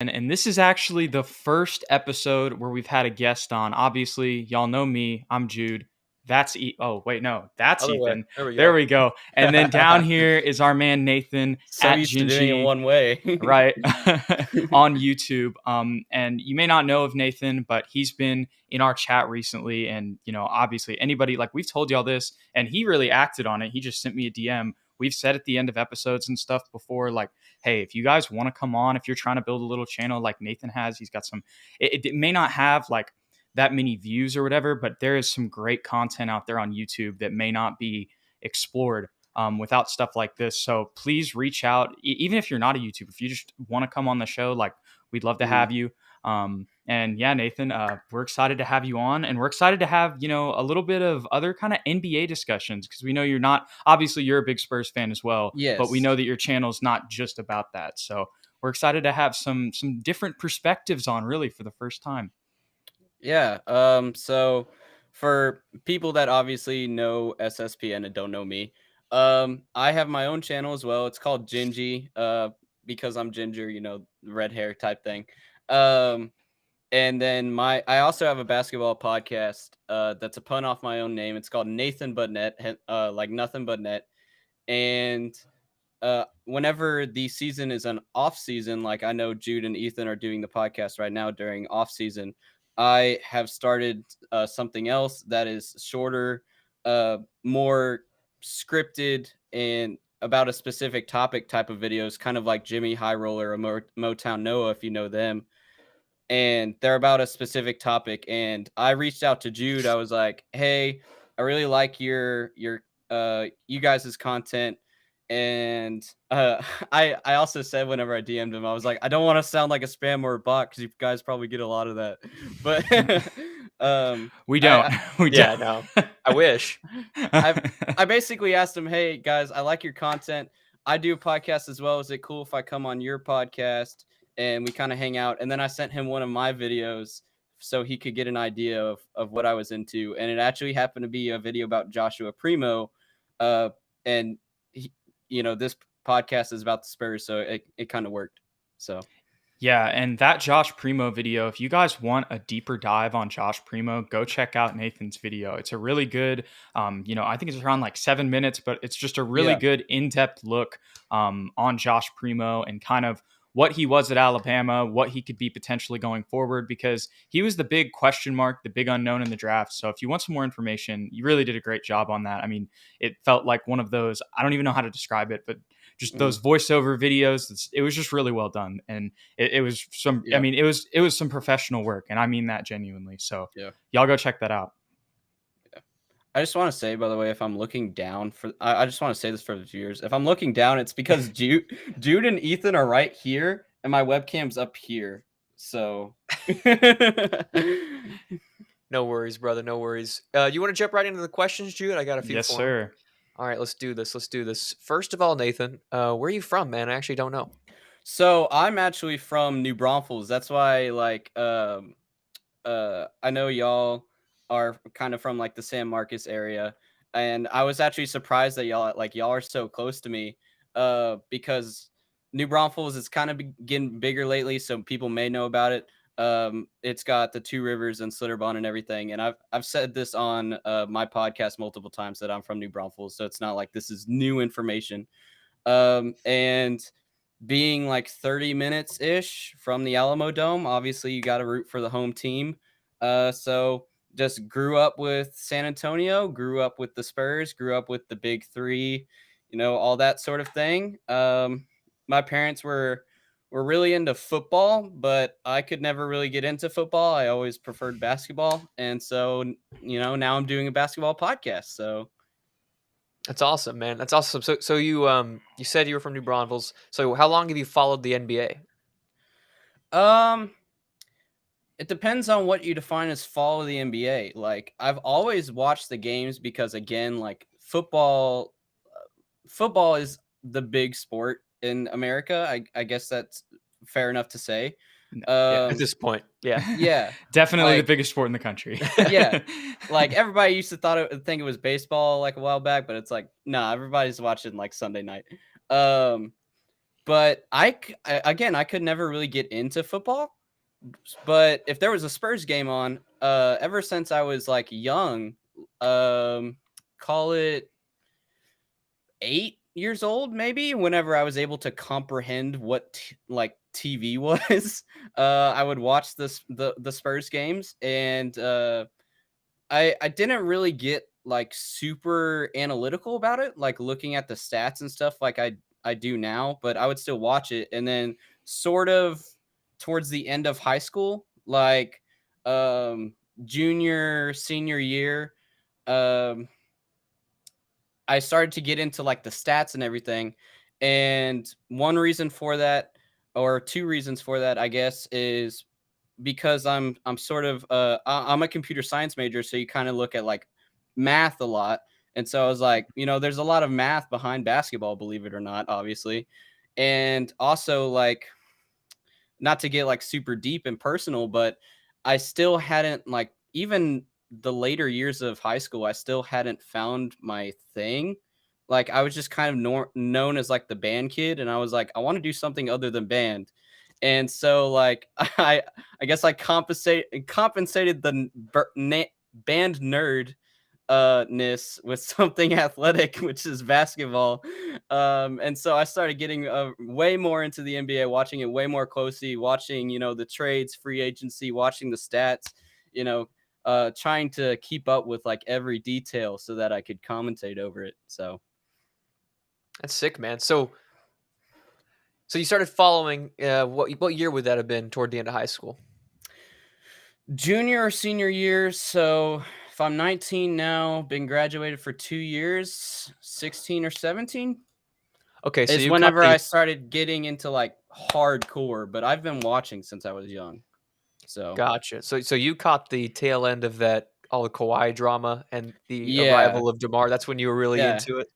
And this is actually the first episode where we've had a guest on. Obviously, y'all know me. I'm Jude. Oh, wait, no, that's Other way. Ethan. There we There go. we go. And then down here is our man Nathan So at used to doing it GINGEYYY, one way. right, on YouTube. And you may not know of Nathan, but he's been in our chat recently. And, obviously anybody, like, we've told y'all this, and he really acted on it. He just sent me a DM. We've said at the end of episodes and stuff before, like, hey, if you guys want to come on, if you're trying to build a little channel like Nathan has, he's got some, it may not have like that many views or whatever, but there is some great content out there on YouTube that may not be explored without stuff like this. So please reach out, even if you're not a YouTuber, if you just want to come on the show, like, we'd love to have you. And yeah, Nathan, we're excited to have you on, and we're excited to have, a little bit of other kind of NBA discussions, because we know obviously you're a big Spurs fan as well, Yes. but we know that your channel's not just about that. So we're excited to have some different perspectives on, really, for the first time. Yeah. So for people that obviously know SSPN and don't know me, I have my own channel as well. It's called GINGEYYY, because I'm ginger, red hair type thing. And then I also have a basketball podcast that's a pun off my own name. It's called Nathan But Net, like nothing but net. And whenever the season is an off season, like I know Jude and Ethan are doing the podcast right now during off season, I have started something else that is shorter, more scripted, and about a specific topic type of videos, kind of like Jimmy High Roller or Motown Noah, if you know them. And they're about a specific topic. And I reached out to Jude. I was like, hey, I really like your you guys' content. And I also said, whenever I DM'd him, I was like, I don't want to sound like a spam or a bot, because you guys probably get a lot of that. But we don't. Yeah, no. I wish. I basically asked him, hey guys, I like your content. I do a podcast as well. Is it cool if I come on your podcast and we kind of hang out? And then I sent him one of my videos so he could get an idea of what I was into. And it actually happened to be a video about Joshua Primo. And this podcast is about the Spurs, so it kind of worked. So yeah, and that Josh Primo video, if you guys want a deeper dive on Josh Primo, go check out Nathan's video. It's a really good, I think it's around like 7 minutes, but it's just a really good in-depth look on Josh Primo and kind of what he was at Alabama, what he could be potentially going forward, because he was the big question mark, the big unknown in the draft. So if you want some more information, you really did a great job on that. I mean, it felt like one of those, I don't even know how to describe it, but just those voiceover videos. It was just really well done. And it was some, I mean, it was some professional work, and I mean that genuinely. So y'all go check that out. I just want to say, by the way, if I'm looking down I just want to say this for the viewers. If I'm looking down, it's because Jude and Ethan are right here, and my webcam's up here. So no worries, brother. No worries. You want to jump right into the questions, Jude? I got a few. Yes, sir. All right, let's do this. First of all, Nathan, where are you from, man? I actually don't know. So I'm actually from New Braunfels. That's why, like, I know y'all are kind of from like the San Marcos area, and I was actually surprised that y'all are so close to me, because New Braunfels is kind of getting bigger lately, so people may know about it. It's got the two rivers and Slitterbond and everything, and I've said this on my podcast multiple times that I'm from New Braunfels, so it's not like this is new information. And being like 30 minutes ish from the Alamo Dome, obviously you got to root for the home team. So just grew up with San Antonio, grew up with the Spurs, grew up with the big three, all that sort of thing. My parents were really into football, but I could never really get into football. I always preferred basketball. And so, now I'm doing a basketball podcast. So that's awesome, man. That's awesome. So you said you were from New Braunfels. So how long have you followed the NBA? It depends on what you define as follow the NBA. Like, I've always watched the games because, again, like football is the big sport in America. I guess that's fair enough to say. At this point, yeah, definitely the biggest sport in the country. Yeah, like everybody used to think it was baseball like a while back, but it's like, nah, everybody's watching like Sunday night. but again, I could never really get into football. But if there was a Spurs game on, ever since I was like young, call it 8 years old, maybe, whenever I was able to comprehend what like TV was, I would watch the Spurs games, and I didn't really get like super analytical about it, like looking at the stats and stuff like I do now, but I would still watch it. And then sort of towards the end of high school, like junior, senior year, um, I started to get into like the stats and everything. And one reason for that, or two reasons for that, I guess, is because I'm sort of I'm a computer science major, so you kind of look at like math a lot. And so I was like, there's a lot of math behind basketball, believe it or not, obviously. And also, like, not to get like super deep and personal, but I still hadn't, like, even the later years of high school, I still hadn't found my thing. Like, I was just kind of known as like the band kid, and I was like, I want to do something other than band. And so, like, I guess I compensated the band nerd ness with something athletic, which is basketball. And so I started getting way more into the NBA, watching it way more closely, watching, the trades, free agency, watching the stats, trying to keep up with like every detail so that I could commentate over it. So That's sick, man. So you started following. What year would that have been toward the end of high school? junior or senior year. So if I'm 19 now, been graduated for 2 years, 16 or 17. Okay, so Is you caught whenever the I started getting into like hardcore, but I've been watching since I was young. So gotcha. So you caught the tail end of that, all the Kawhi drama and the yeah, arrival of DeMar. That's when you were really yeah, into it.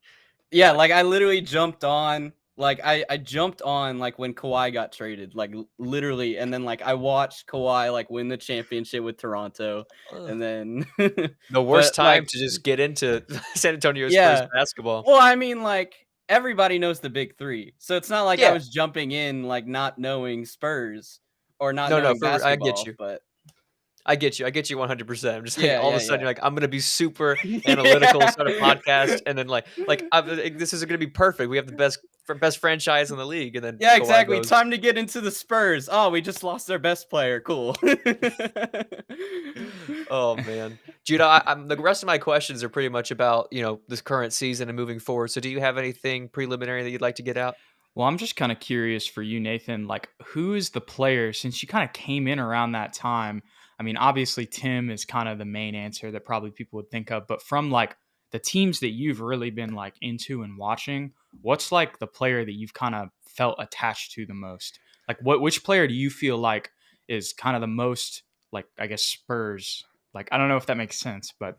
yeah. Like I literally jumped on. Like I jumped on like when Kawhi got traded, like literally, and then like I watched Kawhi like win the championship with Toronto, Ugh. and then, The worst but time like to just get into San Antonio Spurs yeah. basketball. Well, I mean, like everybody knows the big three, so it's not like I Yeah. was jumping in like not knowing Spurs or not No, knowing for I get basketball, you. but I get you. I get you 100%. I'm just like, yeah, all of yeah, a sudden yeah. you're like, I'm gonna be super analytical, Yeah. start a podcast, and then this is gonna be perfect. We have the best franchise in the league, and then Yeah, Kawhi exactly. goes. Time to get into the Spurs. Oh, we just lost their best player. Cool. Oh man, Jude, the rest of my questions are pretty much about this current season and moving forward. So, do you have anything preliminary that you'd like to get out? Well, I'm just kind of curious for you, Nathan. Like, who is the player since you kind of came in around that time? I mean, obviously, Tim is kind of the main answer that probably people would think of. But from like the teams that you've really been like into and watching, what's like the player that you've kind of felt attached to the most? Like, which player do you feel like is kind of the most like, I guess, Spurs? Like, I don't know if that makes sense, but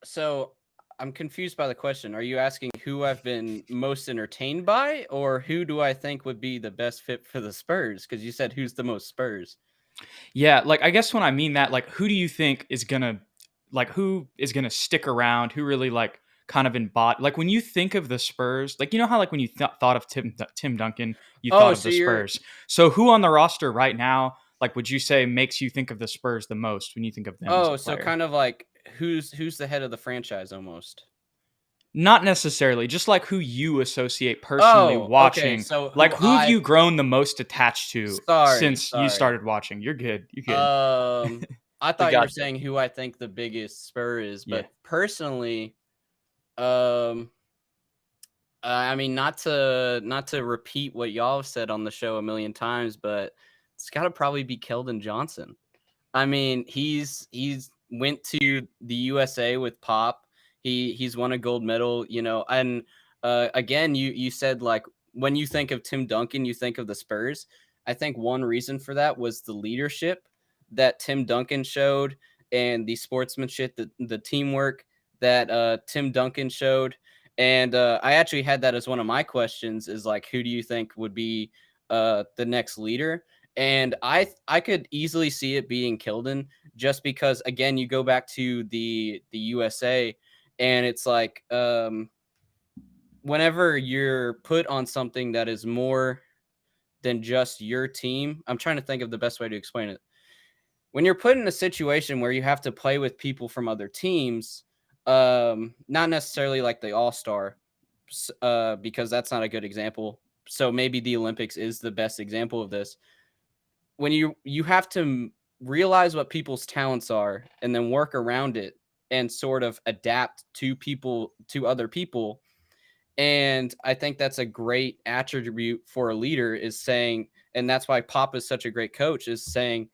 So I'm confused by the question. Are you asking who I've been most entertained by, or who do I think would be the best fit for the Spurs? Because you said who's the most Spurs. yeah, like I guess when I mean that, like who do you think is who is gonna stick around? Who really like kind of embody like when you think of the Spurs, like you know how like when you thought of Tim Duncan, you thought Oh, of so the you're Spurs. So who on the roster right now, like would you say makes you think of the Spurs the most when you think of them as a so player? kind of like who's the head of the franchise almost. Not necessarily, just like who you associate personally Oh, okay. watching. So Like who who have I you grown the most attached to sorry, since you sorry. started watching? You're good. You good. I We thought you were got you. saying who I think the biggest spur is, Yeah. but personally, um, I mean, not to repeat what y'all have said on the show a million times, but it's got to probably be Keldon Johnson. I mean, he's went to the USA with Pop. He's won a gold medal, and again, you said like when you think of Tim Duncan, you think of the Spurs. I think one reason for that was the leadership that Tim Duncan showed and the sportsmanship, the teamwork that Tim Duncan showed. And I actually had that as one of my questions is like, who do you think would be the next leader? And I could easily see it being Keldon just because again you go back to the USA and it's like whenever you're put on something that is more than just your team, I'm trying to think of the best way to explain it. When you're put in a situation where you have to play with people from other teams, not necessarily like the All-Star, because that's not a good example. So maybe the Olympics is the best example of this. When you have to realize what people's talents are and then work around it and sort of adapt to other people. And I think that's a great attribute for a leader, is saying, and that's why Pop is such a great coach, is saying,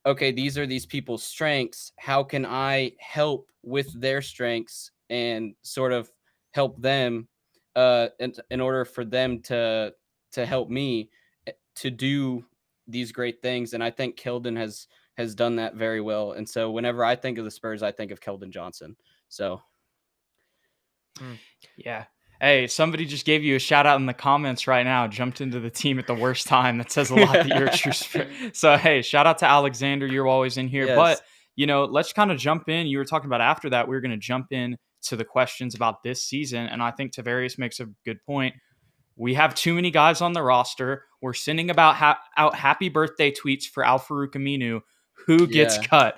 okay, these are these people's strengths. How can I help with their strengths and sort of help them in order for them to help me to do these great things? And I think Keldon has done that very well. And so whenever I think of the Spurs, I think of Keldon Johnson. So yeah. Hey, somebody just gave you a shout out in the comments right now. Jumped into the team at the worst time. That says a lot that you're a true Spurs. So, hey, shout out to Alexander. You're always in here. Yes. But, let's kind of jump in. You were talking about after that, we were going to jump in to the questions about this season. And I think Tavarius makes a good point. We have too many guys on the roster. We're sending out happy birthday tweets for Al-Farouq Aminu. Who gets cut?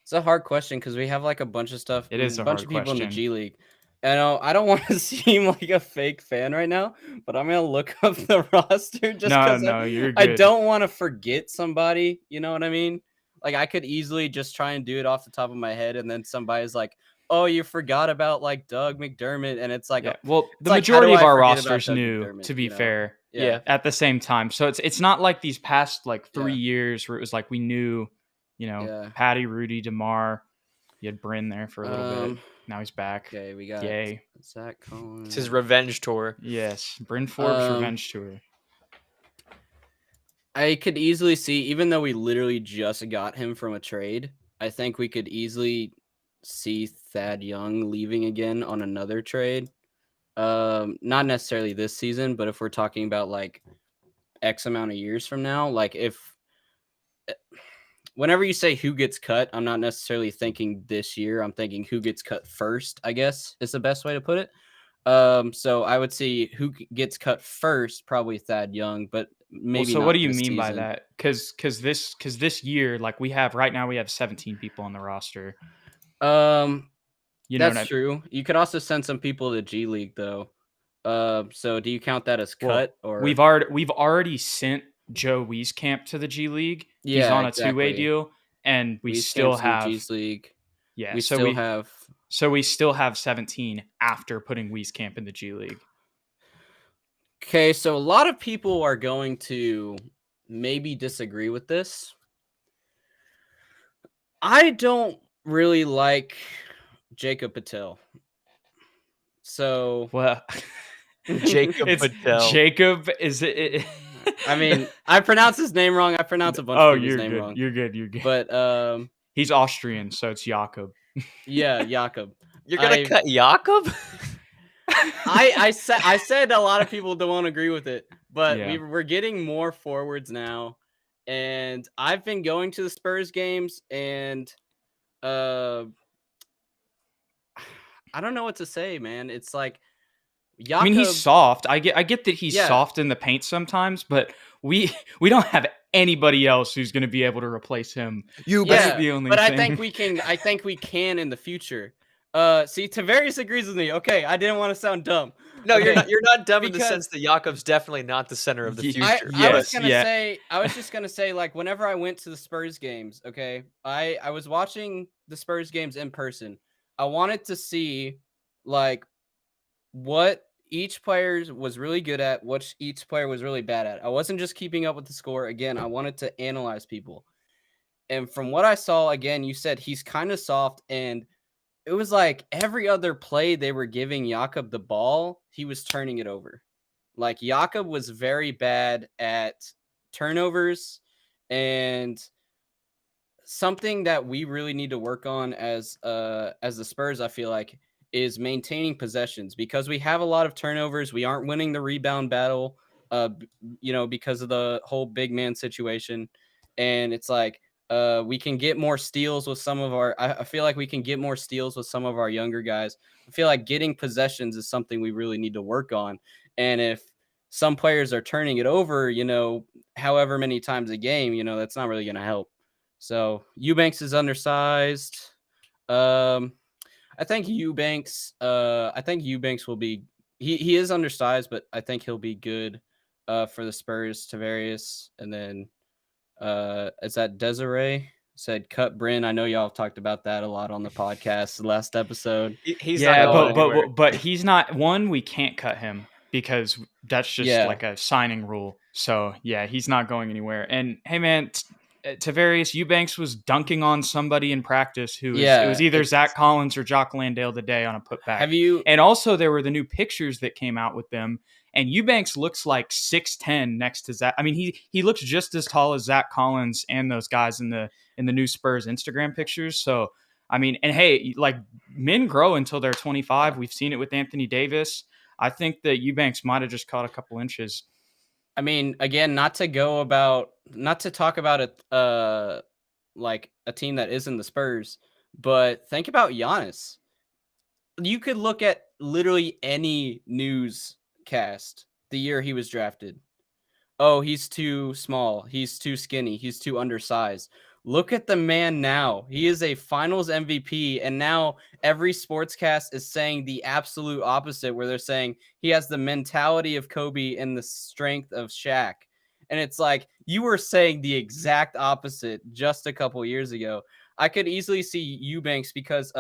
It's a hard question because we have like a bunch of stuff. It is a bunch hard of people in the question. G League. And I don't want to seem like a fake fan right now, but I'm gonna look up the roster just because you're good. I don't want to forget somebody. You know what I mean? Like I could easily just try and do it off the top of my head, and then somebody's like, "Oh, you forgot about like Doug McDermott," and it's like, well, the like, majority how do of I our forget about rosters Doug knew, McDermott, to be you know? fair. Yeah. At the same time, so it's not like these past like 3 Yeah. years where it was like we knew, Patty, Rudy, DeMar. You had Bryn there for a little bit. Now he's back. Okay, we got Yay. Zach Collins. It's his revenge tour. Yes, Bryn Forbes revenge tour. I could easily see, even though we literally just got him from a trade, I think we could easily see Thad Young leaving again on another trade. Not necessarily this season, but if we're talking about like X amount of years from now, like whenever you say who gets cut, I'm not necessarily thinking this year. I'm thinking who gets cut first, I guess is the best way to put it. So I would see who gets cut first, probably Thad Young, but maybe. So not what do you this mean by season. that? Because this year, like we have 17 people on the roster. That's true. You could also send some people to G League though. So do you count that as cut? Or we've already sent Joe Wieskamp to the G League. He's on a two-way deal, and we still have G League. Yeah, we still have. So we still have 17 after putting Wieskamp in the G League. Okay, so a lot of people are going to maybe disagree with this. I don't really like Jacob Patel. So Jacob Patel. Jacob is it? I mean, I pronounce his name wrong. I pronounce a bunch of people's name wrong. You're good. But he's Austrian, so it's Jakob. Yeah, Jakob. You're gonna cut Jakob? I said a lot of people don't agree with it, but we're getting more forwards now, and I've been going to the Spurs games, and I don't know what to say, man. It's like Jakob, I mean, he's soft. I get that he's soft in the paint sometimes, but we don't have anybody else who's going to be able to replace him. That's the only thing. I think we can in the future. See, Tavarius agrees with me. Okay, I didn't want to sound dumb. No, you're not dumb in the sense that Jakob's definitely not the center of the future. I was just gonna say, like, whenever I went to the Spurs games, okay, I was watching the Spurs games in person. I wanted to see like what each player was really good at, what each player was really bad at. I wasn't just keeping up with the score. Again, I wanted to analyze people. And from what I saw, again, you said he's kind of soft, and it was like every other play they were giving Jakob the ball, he was turning it over. Like Jakob was very bad at turnovers, and something that we really need to work on as the Spurs, I feel like, is maintaining possessions, because we have a lot of turnovers. We aren't winning the rebound battle, because of the whole big man situation. And it's like, We can get more steals with some of our. I feel like we can get more steals with some of our younger guys. I feel like getting possessions is something we really need to work on. And if some players are turning it over, however many times a game, that's not really going to help. So Eubanks is undersized. I think Eubanks. I think Eubanks will be. He is undersized, but I think he'll be good. For the Spurs, Tavares, and then is that Desiree said cut Bryn. I know y'all have talked about that a lot on the podcast the last episode. He's not going anywhere. but he's not one. We can't cut him because that's just like a signing rule. So yeah, he's not going anywhere. And hey, man, Tavares Eubanks was dunking on somebody in practice it was either Zach Collins or Jock Landale today on a putback. And also there were the new pictures that came out with them. And Eubanks looks like 6'10" next to Zach. I mean, he looks just as tall as Zach Collins and those guys in the new Spurs Instagram pictures. So, I mean, and hey, like men grow until they're 25. We've seen it with Anthony Davis. I think that Eubanks might have just caught a couple inches. I mean, again, not to talk about it, like a team that isn't the Spurs, but think about Giannis. You could look at literally any newscast the year he was drafted. Oh, he's too small. He's too skinny. He's too undersized. Look at the man now. He is a finals MVP, and now every sportscast is saying the absolute opposite, where they're saying he has the mentality of Kobe and the strength of Shaq. And it's like, you were saying the exact opposite just a couple years ago. I could easily see Eubanks because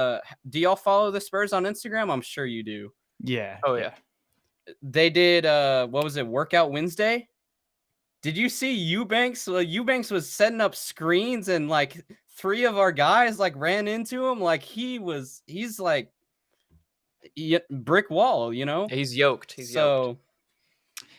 do y'all follow the Spurs on Instagram? I'm sure you do. Yeah. Oh, yeah. They did, what was it, Workout Wednesday? Did you see Eubanks? Eubanks was setting up screens and like 3 of our guys like ran into him. Like he's like brick wall, He's yoked. Yoked.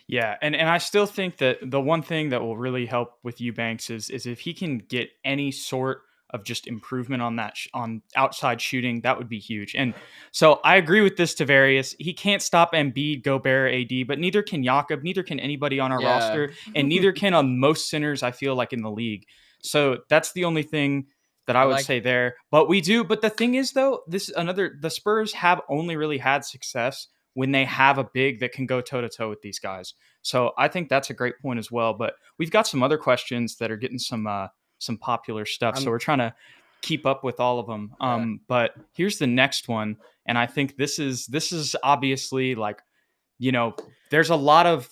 Yeah, and I still think that the one thing that will really help with Eubanks is if he can get any sort of just improvement on that on outside shooting, that would be huge. And so I agree with this Tavares. He can't stop Embiid, Gobert, AD, but neither can Jakob, neither can anybody on our roster, and neither can most centers, I feel like, in the league. So that's the only thing that I would say there. But we do. But the thing is, though, the Spurs have only really had success when they have a big that can go toe-to-toe with these guys. So I think that's a great point as well. But we've got some other questions that are getting some popular stuff. So we're trying to keep up with all of them. But here's the next one. And I think this is obviously like, there's a lot of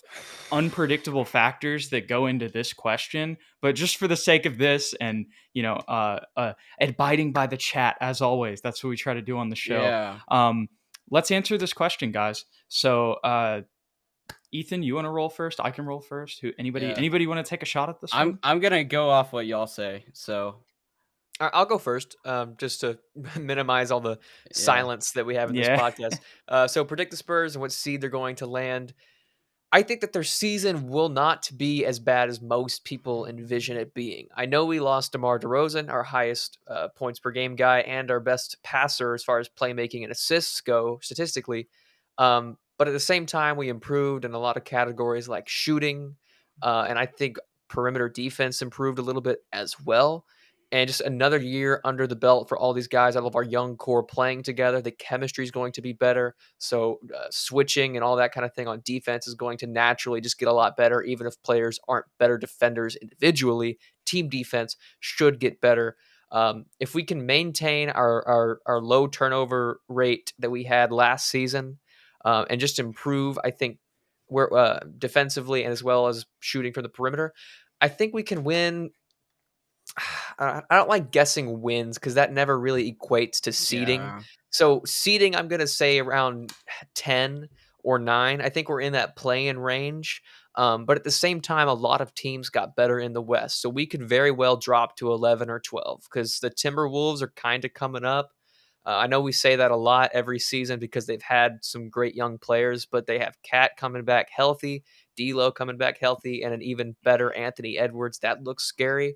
unpredictable factors that go into this question, but just for the sake of this and, abiding by the chat, as always, that's what we try to do on the show. Yeah. Let's answer this question, guys. So, Ethan, you want to roll first? I can roll first. Anybody want to take a shot at this one? I'm going to go off what y'all say. So I'll go first, just to minimize all the silence that we have in this podcast. So predict the Spurs and what seed they're going to land. I think that their season will not be as bad as most people envision it being. I know we lost DeMar DeRozan, our highest points per game guy, and our best passer as far as playmaking and assists go statistically. But at the same time, we improved in a lot of categories like shooting, and I think perimeter defense improved a little bit as well. And just another year under the belt for all these guys. I love our young core playing together. The chemistry is going to be better. So switching and all that kind of thing on defense is going to naturally just get a lot better. Even if players aren't better defenders individually, team defense should get better. If we can maintain our low turnover rate that we had last season and just improve, I think, we're defensively and as well as shooting from the perimeter, I think we can win. I don't like guessing wins because that never really equates to seeding. Yeah. So seeding, I'm going to say around 10 or 9. I think we're in that play-in range. But at the same time, a lot of teams got better in the West. So we could very well drop to 11 or 12 because the Timberwolves are kind of coming up. I know we say that a lot every season because they've had some great young players, but they have Cat coming back healthy, D'Lo coming back healthy, and an even better Anthony Edwards. That looks scary.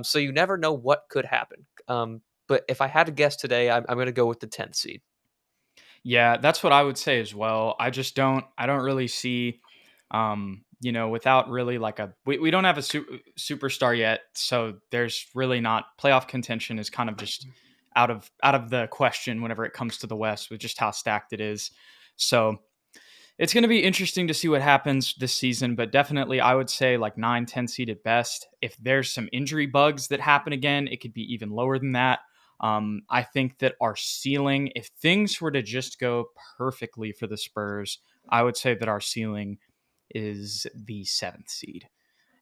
So you never know what could happen. But if I had to guess today, I'm going to go with the 10th seed. Yeah, that's what I would say as well. I don't really see without really like we don't have a superstar yet, so there's really not playoff contention is kind of just out of the question whenever it comes to the West with just how stacked it is. So it's going to be interesting to see what happens this season, but definitely I would say like 9-10 seed at best. If there's some injury bugs that happen again, it could be even lower than that. I think that our ceiling, if things were to just go perfectly for the Spurs, I would say that our ceiling is the 7th seed.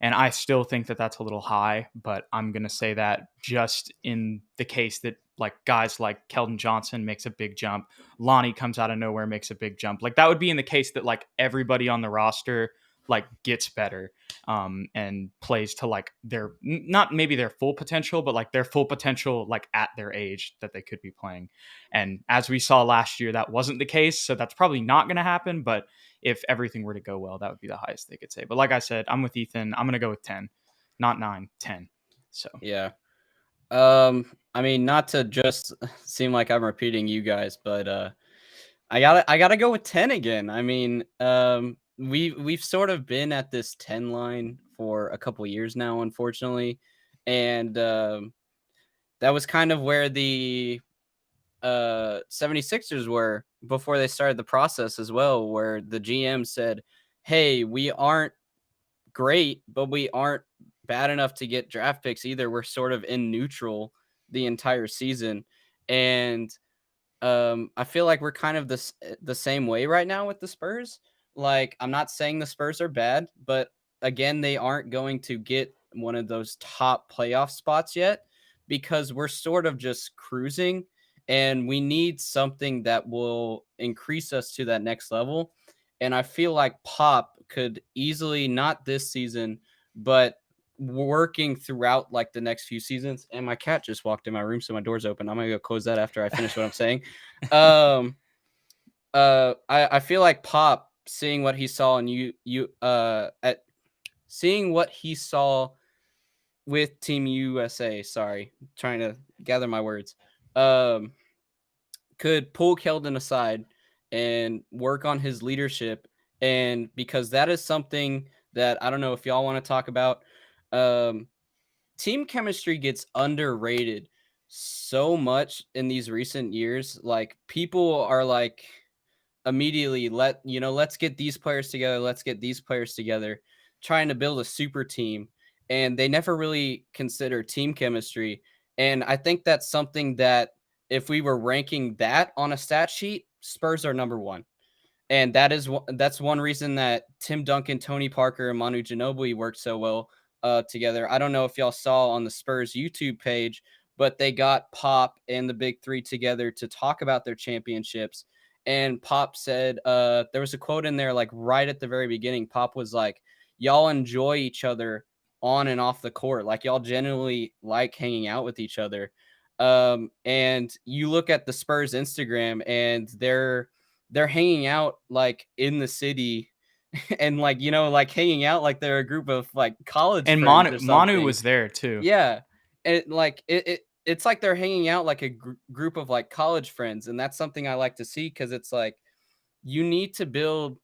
And I still think that that's a little high, but I'm going to say that just in the case that like guys like Keldon Johnson makes a big jump, Lonnie comes out of nowhere, makes a big jump. Like that would be in the case that like everybody on the roster like gets better and plays to like their, not maybe their full potential, but like their full potential like at their age that they could be playing. And as we saw last year, that wasn't the case. So that's probably not going to happen, but if everything were to go well, that would be the highest they could say. But like I said, I'm with Ethan. I'm going to go with 10, not 9, 10. So, yeah. I mean, not to just seem like I'm repeating you guys, but I gotta go with 10 again. I mean, we've sort of been at this 10 line for a couple years now, unfortunately, and that was kind of where the 76ers were before they started the process as well, where the GM said, "Hey, we aren't great, but we aren't bad enough to get draft picks either. We're sort of in neutral the entire season." And I feel like we're kind of the same way right now with the Spurs. Like, I'm not saying the Spurs are bad, but again, they aren't going to get one of those top playoff spots yet because we're sort of just cruising, and we need something that will increase us to that next level. And I feel like Pop could easily, not this season, but working throughout like the next few seasons. And my cat just walked in my room, so my door's open. I'm gonna go close that after I finish what I'm saying. I feel like Pop, seeing what he saw and seeing what he saw with Team USA, sorry, trying to gather my words, could pull Keldon aside and work on his leadership. And because that is something that I don't know if y'all want to talk about, team chemistry gets underrated so much in these recent years. Like, people are like immediately let's get these players together, let's get these players together, trying to build a super team, and they never really consider team chemistry. And I think that's something that if we were ranking that on a stat sheet, Spurs are number one. And that's one reason that Tim Duncan, Tony Parker, and Manu Ginobili worked so well together. I don't know if y'all saw on the Spurs YouTube page, but they got Pop and the Big Three together to talk about their championships. And Pop said, there was a quote in there, like right at the very beginning. Pop was like, "Y'all enjoy each other on and off the court. Like, y'all genuinely like hanging out with each other." And you look at the Spurs Instagram, and they're hanging out like in the city and like, like hanging out like they're a group of like college and friends or Manu something. was there too. Yeah. And it's like they're hanging out like a group of like college friends. And that's something I like to see, because it's like you need to build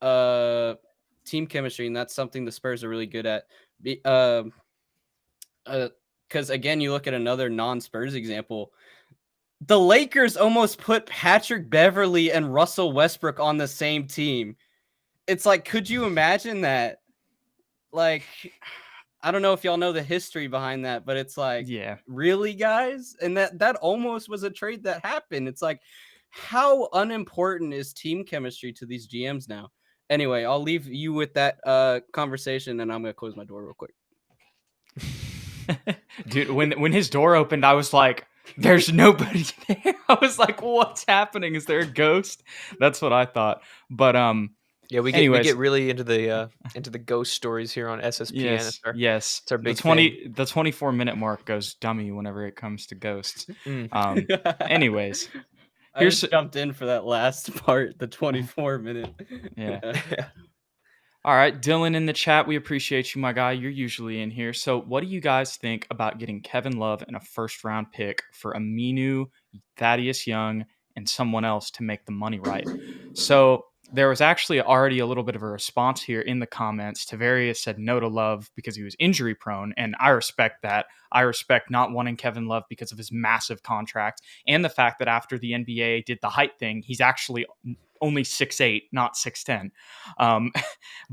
team chemistry, and that's something the Spurs are really good at. Because again, you look at another non-Spurs example. The Lakers almost put Patrick Beverley and Russell Westbrook on the same team. It's like, could you imagine that? Like, I don't know if y'all know the history behind that, but it's like, Yeah, really, guys? And that almost was a trade that happened. It's like, how unimportant is team chemistry to these GMs now? Anyway, I'll leave you with that conversation, and I'm going to close my door real quick. Dude, when his door opened, I was like, there's nobody there. I was like, what's happening? Is there a ghost? That's what I thought. But yeah, we get really into the ghost stories here on SSPN. Yes. It's our big thing. The 24-minute mark goes dummy whenever it comes to ghosts. Anyways, I just jumped in for that last part, the 24-minute. Yeah. All right, Dylan in the chat, we appreciate you, my guy. You're usually in here. So what do you guys think about getting Kevin Love and a first-round pick for Aminu, Thaddeus Young, and someone else to make the money right? So there was actually already a little bit of a response here in the comments. Tavarius said no to Love because he was injury prone, and I respect that. I respect not wanting Kevin Love because of his massive contract and the fact that after the NBA did the height thing, he's actually only 6'8", not 6'10".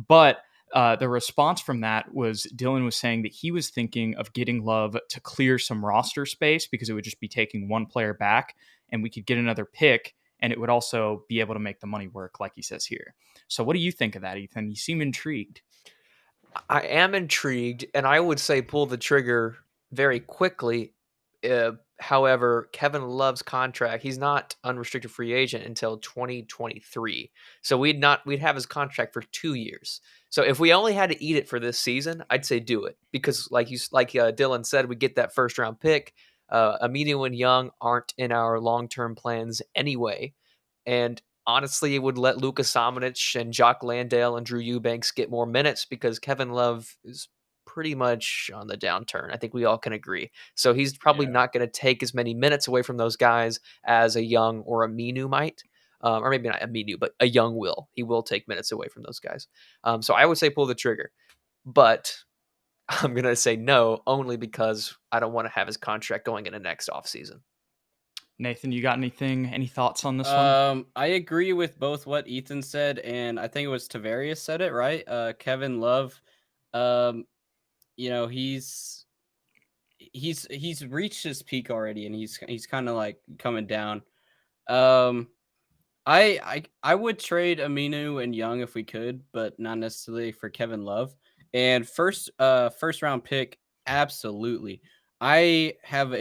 But the response from that was Dylan was saying that he was thinking of getting Love to clear some roster space because it would just be taking one player back and we could get another pick, and it would also be able to make the money work, like he says here. So what do you think of that, Ethan? You seem intrigued. I am intrigued, and I would say pull the trigger very quickly. However, Kevin Love's contract, he's not unrestricted free agent until 2023. So we'd have his contract for 2 years. So if we only had to eat it for this season, I'd say do it, because like Dylan said, we get that first round pick. Aminu and Young aren't in our long-term plans anyway. And honestly, it would let Luka Samanic and Jock Landale and Drew Eubanks get more minutes, because Kevin Love is pretty much on the downturn. I think we all can agree. So he's probably not going to take as many minutes away from those guys as a Young or a Minu might. Or maybe not a Minu, but a Young will. He will take minutes away from those guys. So I would say pull the trigger. But I'm going to say no, only because I don't want to have his contract going into next offseason. Nathan, you got any thoughts on this one? I agree with both what Ethan said, and I think it was Tavarius said it, right? Kevin Love, you know, he's reached his peak already, and he's kind of like coming down. I would trade Aminu and Young if we could, but not necessarily for Kevin Love. And first round pick, absolutely. I have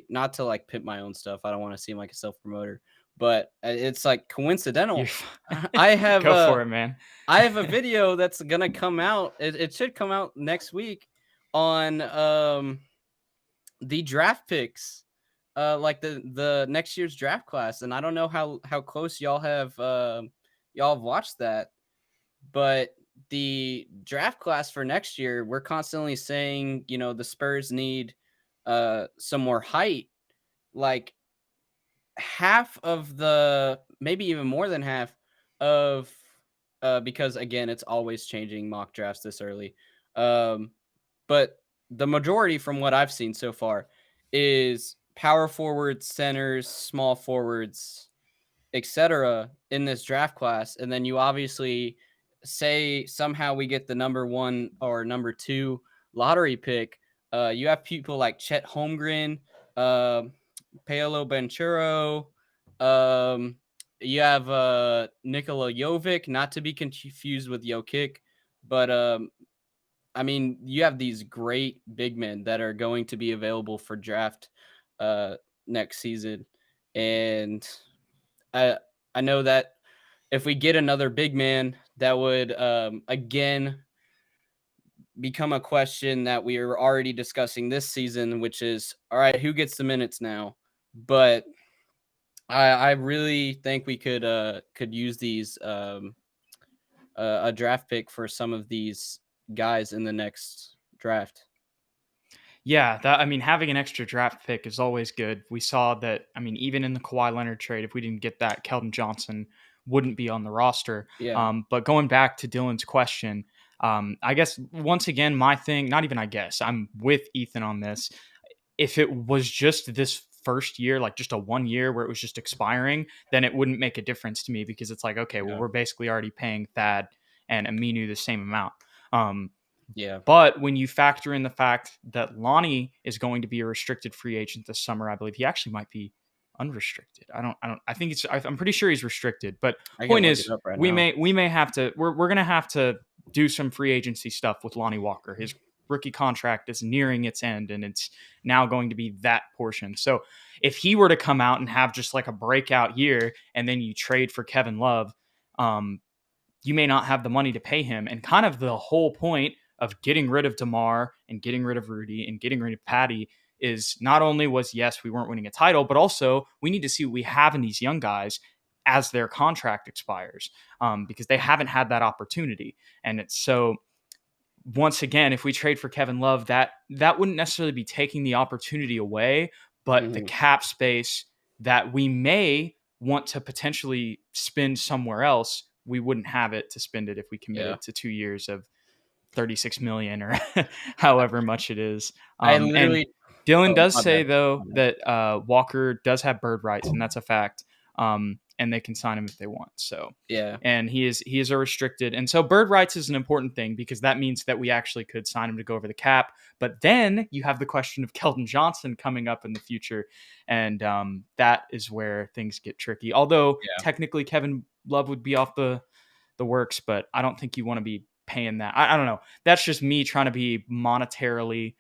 not to like pimp my own stuff. I don't want to seem like a self promoter, but it's like coincidental. I have go for it, man. I have a video that's gonna come out. It should come out next week on the draft picks, like the next year's draft class. And I don't know how close y'all have watched that, but the draft class for next year, we're constantly saying, you know, the Spurs need some more height. Like half of maybe even more than half of because again, it's always changing mock drafts this early. But the majority from what I've seen so far is power forwards, centers, small forwards, etc. in this draft class. And then you obviously say somehow we get the number 1 or number 2 lottery pick. You have people like Chet Holmgren, Paolo Banchero. You have Nikola Jovic, not to be confused with Jokic, but I mean, you have these great big men that are going to be available for draft next season. And I know that if we get another big man, that would again become a question that we are already discussing this season, which is, all right, who gets the minutes now? But I really think we could use these a draft pick for some of these guys in the next draft. Yeah, having an extra draft pick is always good. We saw that, even in the Kawhi Leonard trade, if we didn't get that, Keldon Johnson wouldn't be on the roster. Yeah. But going back to Dylan's question, I guess once again, I'm with Ethan on this. If it was just this first year, like just a 1 year where it was just expiring, then it wouldn't make a difference to me, because it's like, okay, well, we're basically already paying Thad and Aminu the same amount. Yeah. But when you factor in the fact that Lonnie is going to be a restricted free agent this summer, I believe he actually might be unrestricted. I'm pretty sure he's restricted, but point is, we may have to, we're going to have to do some free agency stuff with Lonnie Walker. His rookie contract is nearing its end, and it's now going to be that portion. So if he were to come out and have just like a breakout year, and then you trade for Kevin Love, you may not have the money to pay him. And kind of the whole point of getting rid of DeMar and getting rid of Rudy and getting rid of Patty is not only was, yes, we weren't winning a title, but also we need to see what we have in these young guys as their contract expires, because they haven't had that opportunity. And it's so, once again, if we trade for Kevin Love, that wouldn't necessarily be taking the opportunity away, but the cap space that we may want to potentially spend somewhere else we wouldn't have it to spend it if we committed to 2 years of 36 million or however much it is. I And literally. Dylan does My say bad. though that Walker does have bird rights, and that's a fact. And they can sign him if they want. So Yeah. and he is a restricted, and so bird rights is an important thing because that means that we actually could sign him to go over the cap. But then you have the question of Keldon Johnson coming up in the future, and that is where things get tricky. Although technically Kevin Love would be off the works, but I don't think you want to be paying that. I don't know. That's just me trying to be monetarily,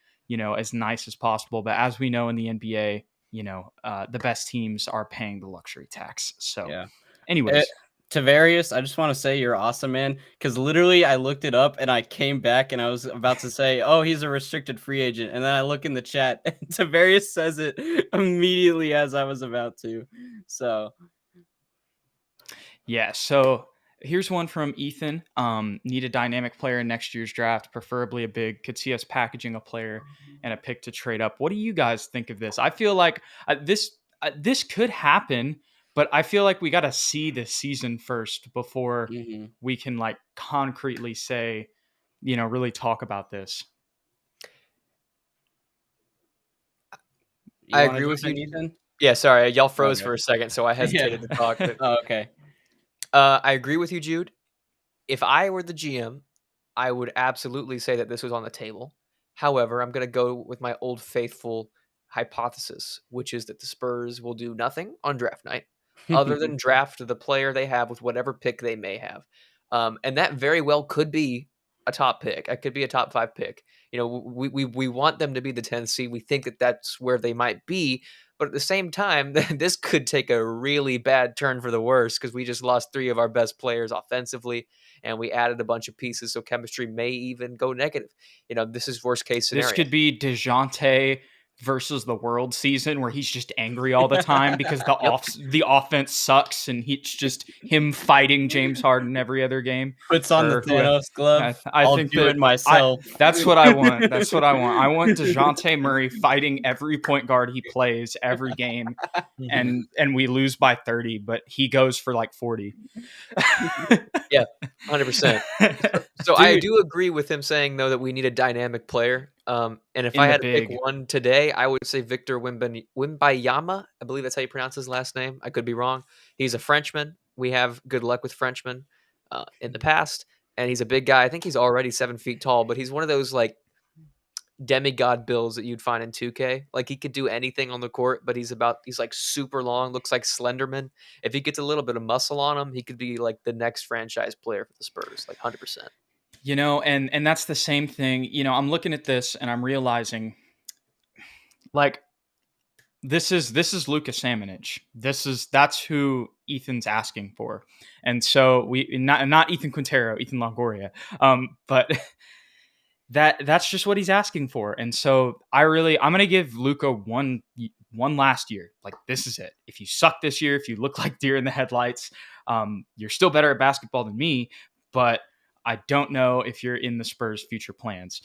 as nice as possible. But as we know in the NBA, the best teams are paying the luxury tax. So, anyways. Tavarius, I just want to say you're awesome, man. Because literally, I looked it up and I came back and I was about to say, "Oh, he's a restricted free agent," and then I look in the chat and Tavarius says it immediately as I was about to. So, yeah. So here's one from Ethan. Need a dynamic player in next year's draft, preferably a big. Could see us packaging a player and a pick to trade up. What do you guys think of this? I feel like this could happen. But I feel like we got to see this season first before we can like concretely say, really talk about this. I agree with you, Ethan. Yeah, sorry, y'all froze for a second, so I hesitated to talk. But, okay. I agree with you, Jude. If I were the GM, I would absolutely say that this was on the table. However, I'm going to go with my old faithful hypothesis, which is that the Spurs will do nothing on draft night other than draft the player they have with whatever pick they may have. And that very well could be a top pick. It could be a top 5 pick. We want them to be the 10th seed. We think that that's where they might be. But at the same time, this could take a really bad turn for the worse because we just lost 3 of our best players offensively and we added a bunch of pieces. So chemistry may even go negative. This is worst case scenario. This could be DeJounte versus the world season where he's just angry all the time because the offense sucks and it's just him fighting James Harden every other game. Puts on the Thanos glove. I think do it myself. That's what I want. That's what I want. I want DeJounte Murray fighting every point guard he plays every game, and we lose by 30, but he goes for like 40. Yeah, 100%. So I do agree with him saying though that we need a dynamic player. And if I had to pick one today, I would say Victor Wembanyama. I believe that's how you pronounce his last name. I could be wrong. He's a Frenchman. We have good luck with Frenchmen in the past, and he's a big guy. I think he's already 7 feet tall, but he's one of those like demigod builds that you'd find in 2K. Like he could do anything on the court, but he's like super long, looks like Slenderman. If he gets a little bit of muscle on him, he could be like the next franchise player for the Spurs, like 100%. And that's the same thing. I'm looking at this and I'm realizing, like, this is Lucas Samanic. That's who Ethan's asking for, and so we not Ethan Quintero, Ethan Longoria, but that's just what he's asking for, and so I'm gonna give Luka one last year. Like, this is it. If you suck this year, if you look like deer in the headlights, you're still better at basketball than me, but I don't know if you're in the Spurs' future plans.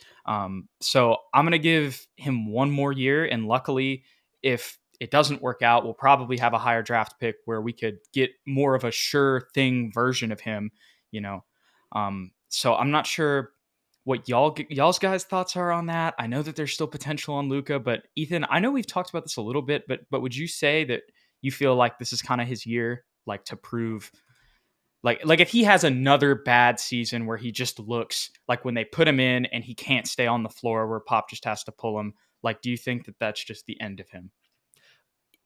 So I'm going to give him one more year. And luckily, if it doesn't work out, we'll probably have a higher draft pick where we could get more of a sure thing version of him, So I'm not sure what y'all's guys' thoughts are on that. I know that there's still potential on Luka, but Ethan, I know we've talked about this a little bit, but would you say that you feel like this is kind of his year, like to prove – like if he has another bad season where he just looks like when they put him in and he can't stay on the floor where Pop just has to pull him, like, do you think that that's just the end of him?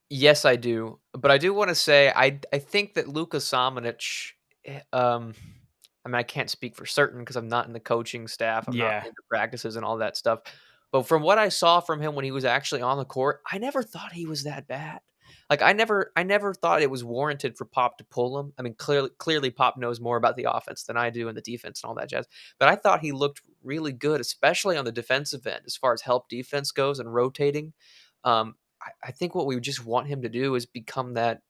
Yes, I do. But I do want to say I think that Luka Samanic, I can't speak for certain because I'm not in the coaching staff. I'm not in the practices and all that stuff. But from what I saw from him when he was actually on the court, I never thought he was that bad. Like I never thought it was warranted for Pop to pull him. I mean, clearly Pop knows more about the offense than I do and the defense and all that jazz. But I thought he looked really good, especially on the defensive end as far as help defense goes and rotating. I think what we just want him to do is become that.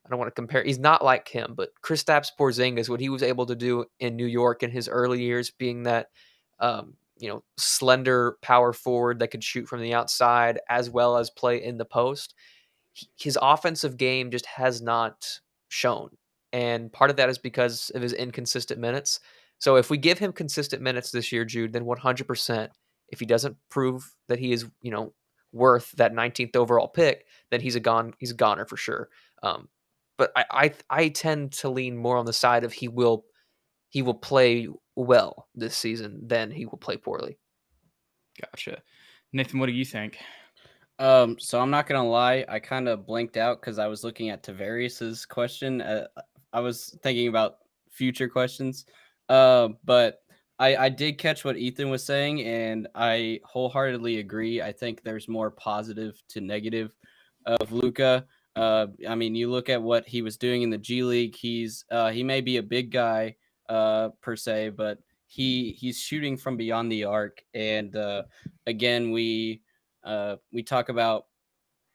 I don't want to compare. He's not like him, but Kristaps Porzingis, what he was able to do in New York in his early years, being that slender power forward that could shoot from the outside as well as play in the post. His offensive game just has not shown. and part of that is because of his inconsistent minutes. So if we give him consistent minutes this year, Jude, then 100%, if he doesn't prove that he is, worth that 19th overall pick, then he's a goner for sure. But I tend to lean more on the side of he will play well this season than he will play poorly. Gotcha. Nathan, what do you think? So I'm not gonna lie, I kind of blinked out because I was looking at Tavarius's question. I was thinking about future questions, but I did catch what Ethan was saying, and I wholeheartedly agree. I think there's more positive to negative of Luka. I mean, you look at what he was doing in the G League. He may be a big guy per se, but he's shooting from beyond the arc, and again we talk about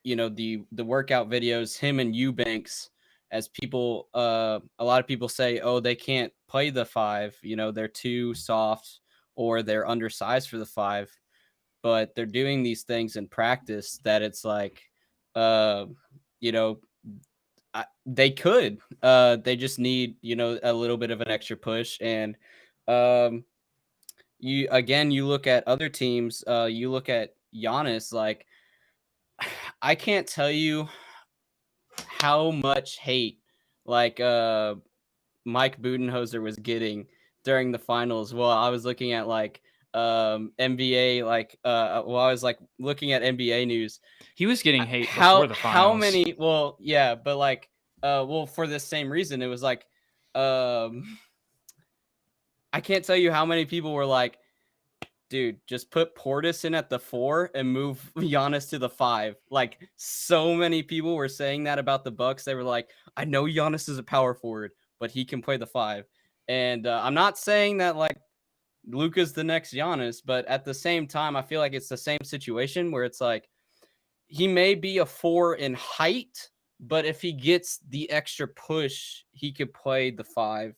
the workout videos, him and Eubanks, as people a lot of people say, oh, they can't play the 5, they're too soft or they're undersized for the 5, but they're doing these things in practice that it's like you know they could they just need a little bit of an extra push. And you look at other teams, you look at Giannis, like I can't tell you how much hate like Mike Budenholzer was getting during the finals. Well, I was looking at like NBA, like I was like looking at NBA news. He was getting hate before the finals. How many? Well, yeah, but like for the same reason, it was like I can't tell you how many people were like, dude, just put Portis in at the 4 and move Giannis to the 5. Like, so many people were saying that about the Bucks. They were like, I know Giannis is a power forward, but he can play the 5. And I'm not saying that like Luka's the next Giannis, but at the same time, I feel like it's the same situation where it's like he may be a 4 in height, but if he gets the extra push, he could play the 5.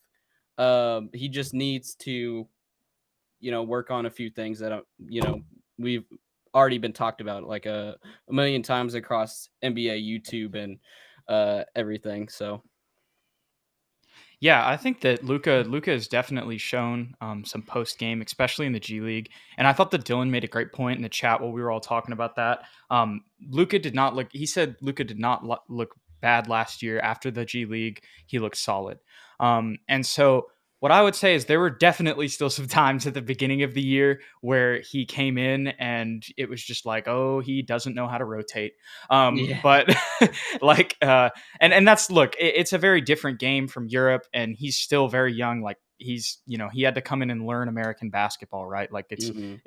He just needs to work on a few things that we've already been talked about like a million times across NBA YouTube and everything. So yeah, I think that Luka has definitely shown some post game, especially in the G League. And I thought that Dylan made a great point in the chat while we were all talking about that. Luka did not look. He said Luka did not look bad last year. After the G League, he looked solid. And so what I would say is there were definitely still some times at the beginning of the year where he came in and it was just like, oh, he doesn't know how to rotate. Yeah. But like, and that's, look, it's a very different game from Europe, and he's still very young. Like he's, he had to come in and learn American basketball, right? Like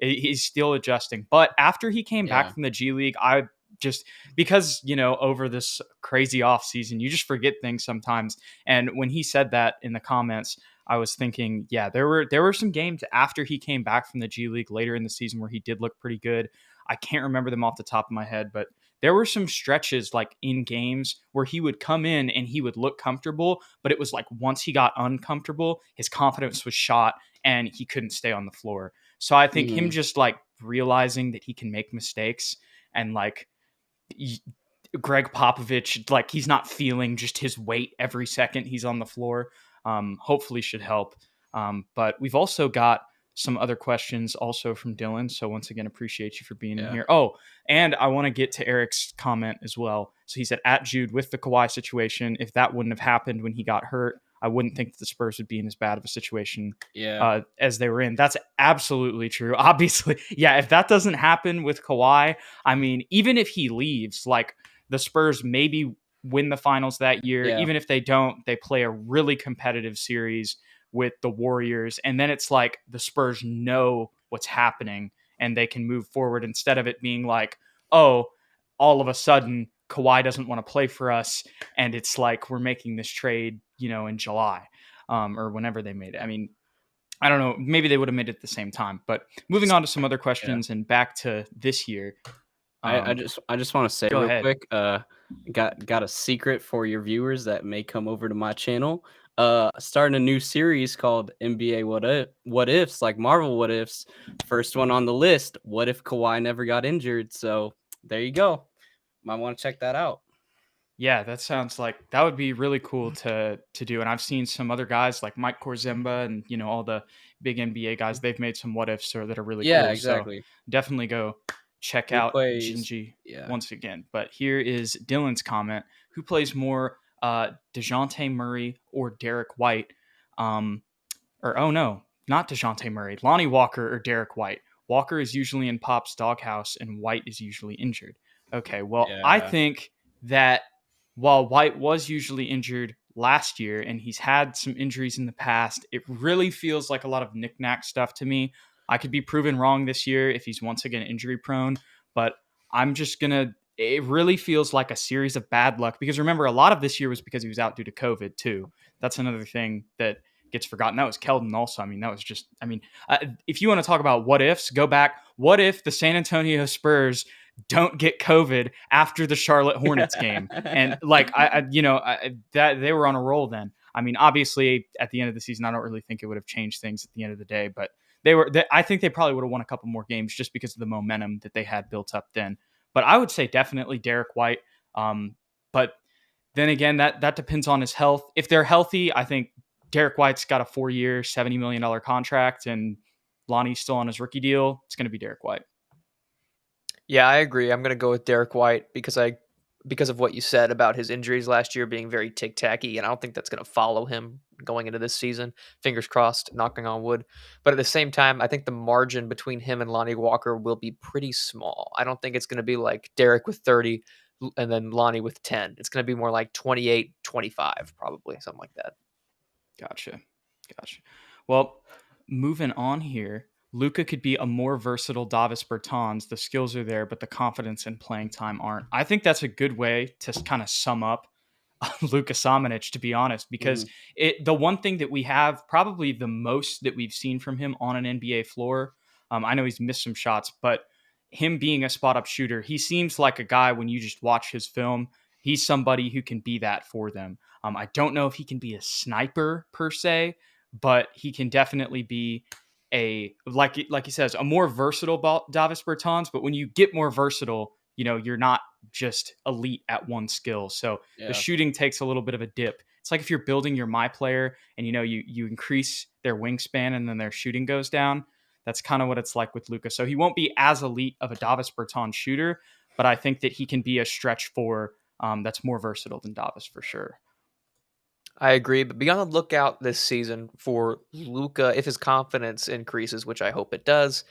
he's still adjusting. But after he came back from the G League, I just, because over this crazy off season, you just forget things sometimes. And when he said that in the comments, I was thinking, yeah, there were some games after he came back from the G League later in the season where he did look pretty good. I can't remember them off the top of my head, but there were some stretches like in games where he would come in and he would look comfortable, but it was like once he got uncomfortable, his confidence was shot and he couldn't stay on the floor. So I think him just like realizing that he can make mistakes, and like Greg Popovich, like he's not feeling just his weight every second he's on the floor, hopefully should help. But we've also got some other questions also from Dylan. So once again, appreciate you for being in here. Oh, and I want to get to Eric's comment as well. So he said, at Jude, with the Kawhi situation, if that wouldn't have happened when he got hurt, I wouldn't think that the Spurs would be in as bad of a situation as they were in. That's absolutely true. Obviously, yeah, if that doesn't happen with Kawhi, I mean, even if he leaves, like the Spurs maybe win the finals that year. Yeah. Even if they don't, they play a really competitive series with the Warriors. And then it's like the Spurs know what's happening and they can move forward, instead of it being like, oh, all of a sudden Kawhi doesn't want to play for us. And it's like, we're making this trade, in July or whenever they made it. I mean, I don't know, maybe they would have made it at the same time, but moving on to some other questions and back to this year. I just want to say real quick, got a secret for your viewers that may come over to my channel. Starting a new series called NBA What Ifs, like Marvel What Ifs. First one on the list, what if Kawhi never got injured? So there you go. Might want to check that out. Yeah, that sounds like that would be really cool to do. And I've seen some other guys like Mike Korzemba and all the big NBA guys. They've made some what ifs that are really Yeah, cool. So exactly. definitely go check Who out plays? GINGEYY Yeah. once again. But here is Dylan's comment: who plays more, DeJounte Murray or Derek White? Or oh no, not DeJounte Murray, Lonnie Walker or Derek White. Walker is usually in Pop's doghouse and White is usually injured. Okay, well, I Yeah. think that while White was usually injured last year and he's had some injuries in the past, it really feels like a lot of knick-knack stuff to me. I could be proven wrong this year if he's once again injury prone, but I'm just going to, it really feels like a series of bad luck because remember, a lot of this year was because he was out due to COVID too. That's another thing that gets forgotten. That was Keldon also. I mean, that was just, if you want to talk about what ifs, go back. What if the San Antonio Spurs don't get COVID after the Charlotte Hornets game? And like, that they were on a roll then. I mean, obviously at the end of the season, I don't really think it would have changed things at the end of the day, but I think they probably would have won a couple more games just because of the momentum that they had built up then. But I would say definitely Derek White. But then again, that depends on his health. If they're healthy, I think Derek White's got a 4-year, $70 million contract, and Lonnie's still on his rookie deal. It's going to be Derek White. Yeah, I agree. I'm going to go with Derek White because of what you said about his injuries last year being very tic-tacky, and I don't think that's going to follow him going into this season. Fingers crossed, knocking on wood. But at the same time, I think the margin between him and Lonnie Walker will be pretty small. I don't think it's going to be like Derek with 30 and then Lonnie with 10. It's going to be more like 28, 25, probably, something like that. Gotcha. Well, moving on here, Luka could be a more versatile Davis Bertans. The skills are there, but the confidence and playing time aren't. I think that's a good way to kind of sum up Luka Samanic, to be honest, because the one thing that we have, probably the most that we've seen from him on an NBA floor, I know he's missed some shots, but him being a spot up shooter, he seems like a guy when you just watch his film, he's somebody who can be that for them. I don't know if he can be a sniper per se, but he can definitely be like he says, a more versatile Davis Bertans. But when you get more versatile, you're not just elite at one skill. So the shooting takes a little bit of a dip. It's like if you're building your my player and you increase their wingspan and then their shooting goes down. That's kind of what it's like with Luka. So he won't be as elite of a Davis Bertans shooter, but I think that he can be a stretch four that's more versatile than Davis for sure. I agree, but be on the lookout this season for Luka if his confidence increases, which I hope it does.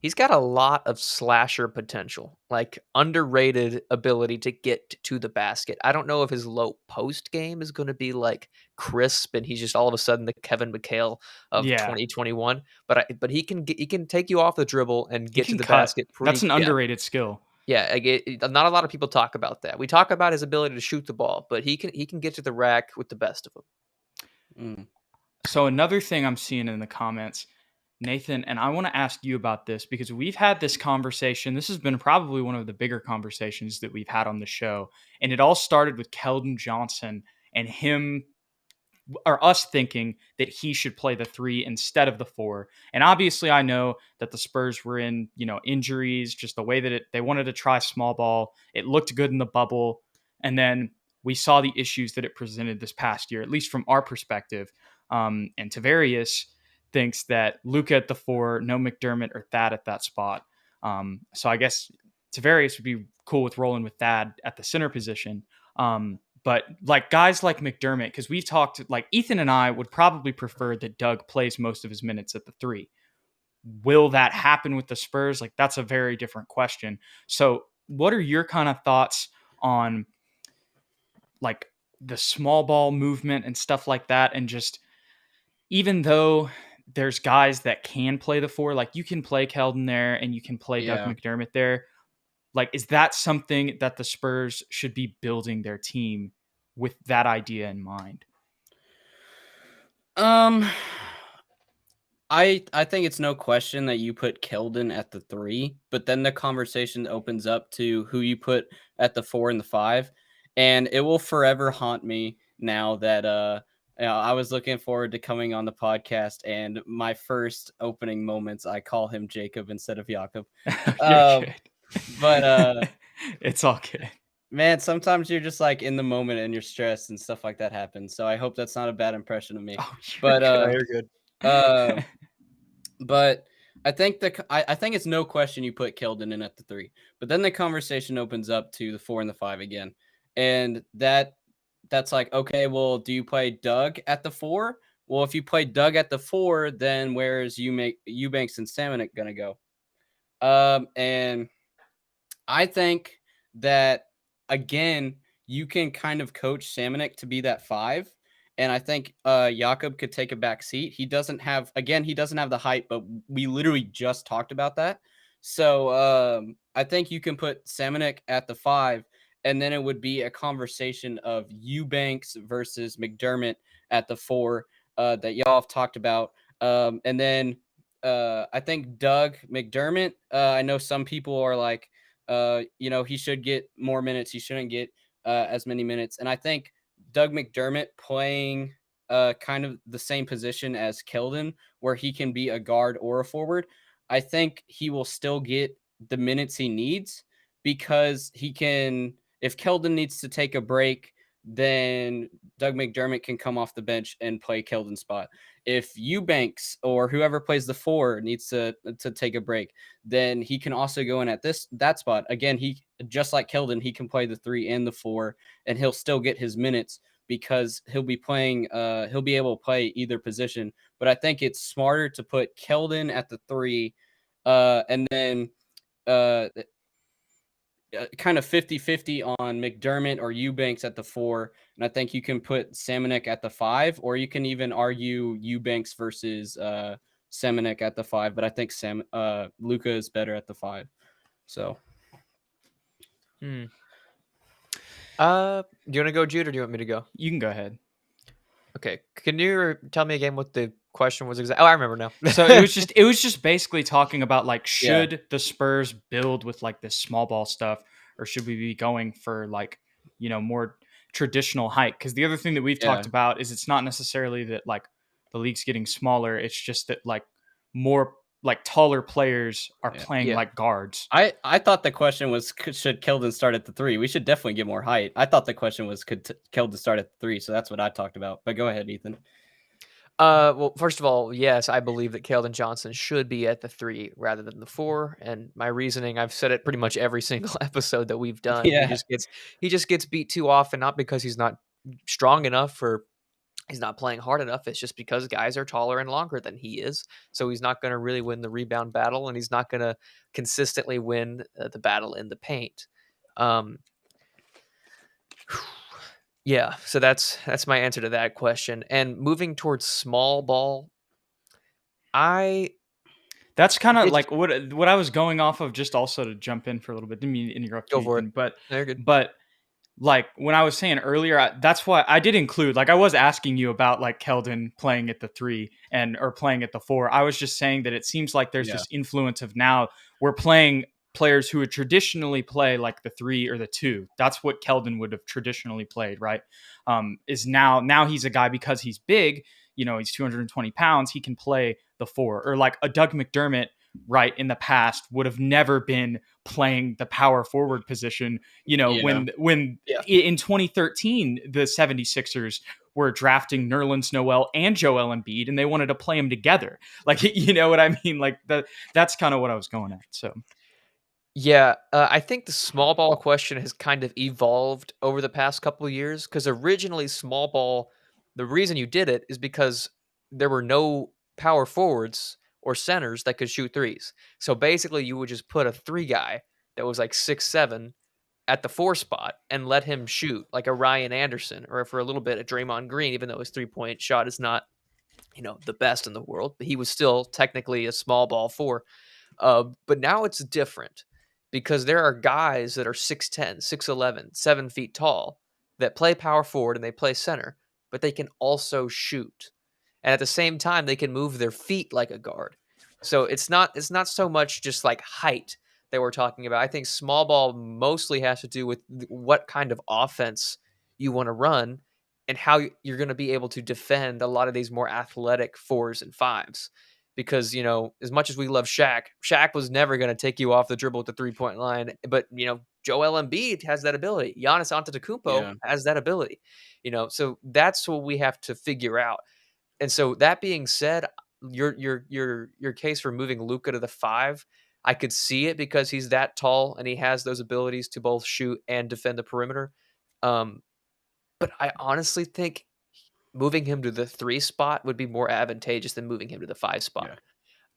He's got a lot of slasher potential, like underrated ability to get to the basket. I don't know if his low post game is going to be like crisp and he's just all of a sudden the Kevin McHale of 2021, but he can take you off the dribble and get to the basket. That's an underrated skill. Yeah, not a lot of people talk about that. We talk about his ability to shoot the ball, but he can get to the rack with the best of them. So another thing I'm seeing in the comments, Nathan, and I want to ask you about this because we've had this conversation. This has been probably one of the bigger conversations that we've had on the show. And it all started with Keldon Johnson and him or us thinking that he should play the 3 instead of the 4. And obviously I know that the Spurs were in, injuries, just the way that they wanted to try small ball. It looked good in the bubble. And then we saw the issues that it presented this past year, at least from our perspective. And Tavarius thinks that Luka at the 4, no McDermott or Thad at that spot. So I guess Tavarius would be cool with rolling with Thad at the center position. But like guys like McDermott, because we've talked, like Ethan and I would probably prefer that Doug plays most of his minutes at the 3. Will that happen with the Spurs? Like that's a very different question. So what are your kind of thoughts on like the small ball movement and stuff like that? And just even though there's guys that can play the 4, like you can play Keldon there and you can play Doug McDermott there. Like, is that something that the Spurs should be building their team with that idea in mind? I think it's no question that you put Keldon at the 3, but then the conversation opens up to who you put at the 4 and the 5, and it will forever haunt me now that I was looking forward to coming on the podcast, and my first opening moments I call him Jacob instead of Jakob. You're good. But it's all good. Man, sometimes you're just like in the moment and you're stressed and stuff like that happens. So I hope that's not a bad impression of me. Oh, But You're good. but I think I think it's no question you put Keldon in at the 3. But then the conversation opens up to the 4 and the 5 again. And that's like, okay, well, do you play Doug at the 4? Well, if you play Doug at the 4, then where's Eubanks and Salmon gonna go? And I think that again, you can kind of coach Samanik to be that 5. And I think Jakob could take a back seat. He doesn't have the height, but we literally just talked about that. So I think you can put Samanik at the 5, and then it would be a conversation of Eubanks versus McDermott at the 4 that y'all have talked about. And then I think Doug McDermott, I know some people are like, he should get more minutes. He shouldn't get as many minutes. And I think Doug McDermott playing kind of the same position as Keldon, where he can be a guard or a forward, I think he will still get the minutes he needs, because he can, if Keldon needs to take a break, then Doug McDermott can come off the bench and play Keldon's spot. If Eubanks or whoever plays the 4 needs to take a break, then he can also go in at that spot. Again, he, just like Keldon, he can play the 3 and the 4, and he'll still get his minutes because he'll be able to play either position. But I think it's smarter to put Keldon at the 3, and then kind of 50-50 on McDermott or Eubanks at the 4. And I think you can put Samanik at the 5, or you can even argue Eubanks versus Samanik at the 5. But I think Luka is better at the 5. So. Do you want to go, Jude, or do you want me to go? You can go ahead. Okay. Can you tell me again what the question was exactly? Oh, I remember now. So it was just basically talking about like, should the Spurs build with like this small ball stuff, or should we be going for like, more traditional height? Because the other thing that we've talked about is it's not necessarily that like the league's getting smaller. It's just that like more like taller players are playing like guards. I thought the question was, should Keldon start at the 3? We should definitely get more height. I thought the question was, could Keldon start at the 3? So that's what I talked about. But go ahead, Ethan. Well, first of all, yes, I believe that Keldon Johnson should be at the 3 rather than the 4. And my reasoning, I've said it pretty much every single episode that we've done. Yeah. He just gets beat too often, not because he's not strong enough or he's not playing hard enough. It's just because guys are taller and longer than he is. So he's not going to really win the rebound battle, and he's not going to consistently win the battle in the paint. Yeah, so that's my answer to that question. And moving towards small ball, that's kind of like what I was going off of. Just also to jump in for a little bit, didn't mean to interrupt you, Ethan, but like when I was saying earlier, that's why I did include, like I was asking you about like Keldon playing at the 3 or playing at the 4. I was just saying that it seems like there's this influence of now we're playing players who would traditionally play like the 3 or the 2. That's what Keldon would have traditionally played, right? Is now he's a guy, because he's big, he's 220 pounds, he can play the 4. Or like a Doug McDermott, right, in the past would have never been playing the power forward position, when in 2013 the 76ers were drafting Nerlens Noel and Joel Embiid, and they wanted to play them together. Like, you know what I mean? Like that's kind of what I was going at. So yeah, I think the small ball question has kind of evolved over the past couple of years, because originally small ball, the reason you did it is because there were no power forwards or centers that could shoot threes. So basically you would just put a 3 guy that was like 6'7" at the 4 spot and let him shoot like a Ryan Anderson, or for a little bit a Draymond Green, even though his 3-point shot is not, the best in the world, but he was still technically a small ball 4. But now it's different, because there are guys that are 6'10", 6'11", 7 feet tall that play power forward and they play center, but they can also shoot. And at the same time, they can move their feet like a guard. So it's not so much just like height that we're talking about. I think small ball mostly has to do with what kind of offense you want to run and how you're going to be able to defend a lot of these more athletic 4s and 5s. Because, as much as we love Shaq was never going to take you off the dribble at the 3-point line. But, Joel Embiid has that ability. Giannis Antetokounmpo has that ability. So that's what we have to figure out. And so that being said, your case for moving Luka to the 5, I could see it because he's that tall and he has those abilities to both shoot and defend the perimeter. But I honestly think moving him to the 3 spot would be more advantageous than moving him to the 5 spot.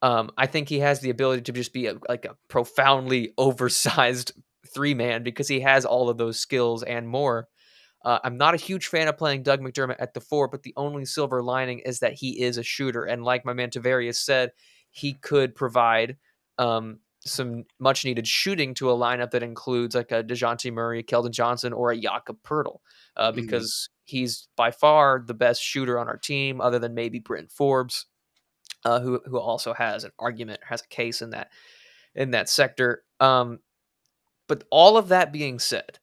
I think he has the ability to just be a profoundly oversized 3-man because he has all of those skills and more. I'm not a huge fan of playing Doug McDermott at the 4, but the only silver lining is that he is a shooter. And like my man Tavarius said, he could provide some much needed shooting to a lineup that includes like a DeJounte Murray, Keldon Johnson, or a Jakob Poeltl, because he's by far the best shooter on our team, other than maybe Brent Forbes, who also has an argument, has a case in that sector. But all of that being said,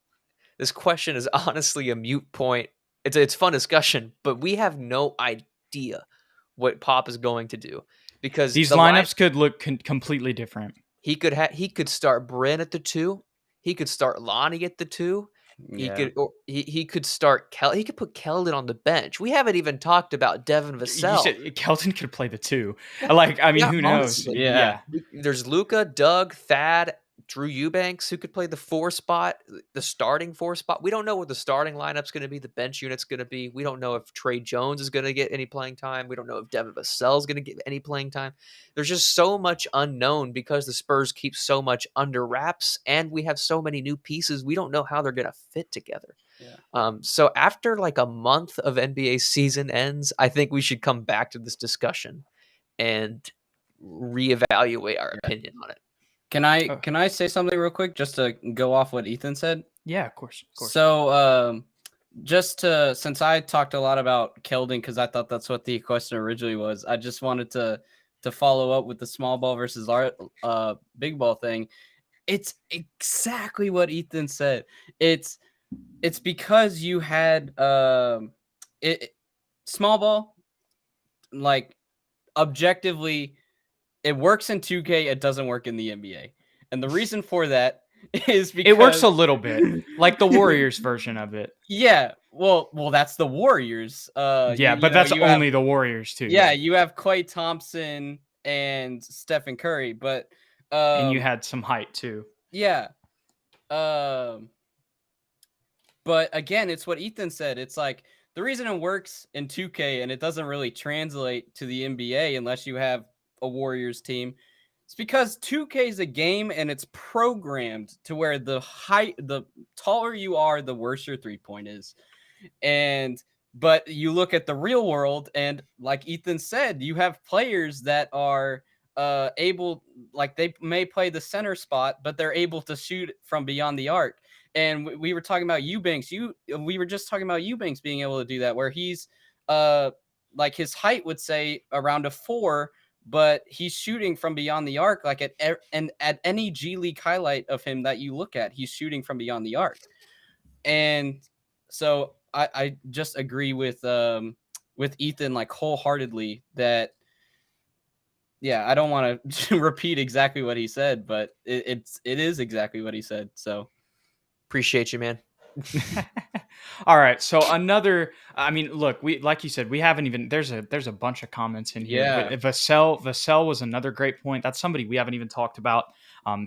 this question is honestly a moot point. It's fun discussion, but we have no idea what Pop is going to do because these lineups could look completely different. He could start Bryn at the 2. He could start Lonnie at the 2. He could start He could put Keldon on the bench. We haven't even talked about Devin Vassell. You said Keldon could play the 2. Like, I mean, who knows? Yeah. There's Luka, Doug, Thad, Drew Eubanks, who could play the 4 spot, the starting 4 spot. We don't know what the starting lineup's going to be, the bench unit's going to be. We don't know if Trey Jones is going to get any playing time. We don't know if Devin Vassell is going to get any playing time. There's just so much unknown because the Spurs keep so much under wraps, and we have so many new pieces. We don't know how they're going to fit together. So after like a month of NBA season ends, I think we should come back to this discussion and reevaluate our opinion on it. Can I say something real quick just to go off what Ethan said? Yeah, of course. So since I talked a lot about Keldon because I thought that's what the question originally was, I just wanted to follow up with the small ball versus our big ball thing. It's exactly what Ethan said. It's because you had small ball, like objectively. It works in 2K. It doesn't work in the NBA. And the reason for that is because... It works a little bit. Like the Warriors version of it. Yeah. Well, that's the Warriors. But that's only the Warriors, too. Yeah, you have Klay Thompson and Stephen Curry. But... and you had some height, too. Yeah. But again, it's what Ethan said. It's like... The reason it works in 2K and it doesn't really translate to the NBA unless you have a Warriors team, it's because 2K is a game and it's programmed to where the taller you are, the worse your 3-point is. But you look at the real world and like Ethan said, you have players that are able, like they may play the center spot, but they're able to shoot from beyond the arc. And we were talking about Eubanks. We were just talking about Eubanks being able to do that, where he's like his height would say around a 4, but he's shooting from beyond the arc. Like at any G League highlight of him that you look at, he's shooting from beyond the arc. And so I just agree with Ethan like wholeheartedly that. Yeah, I don't want to repeat exactly what he said, but it is exactly what he said. So appreciate you, man. All right. So look, we, like you said, we haven't even, there's a bunch of comments in here. Yeah. Vassell was another great point. That's somebody we haven't even talked about.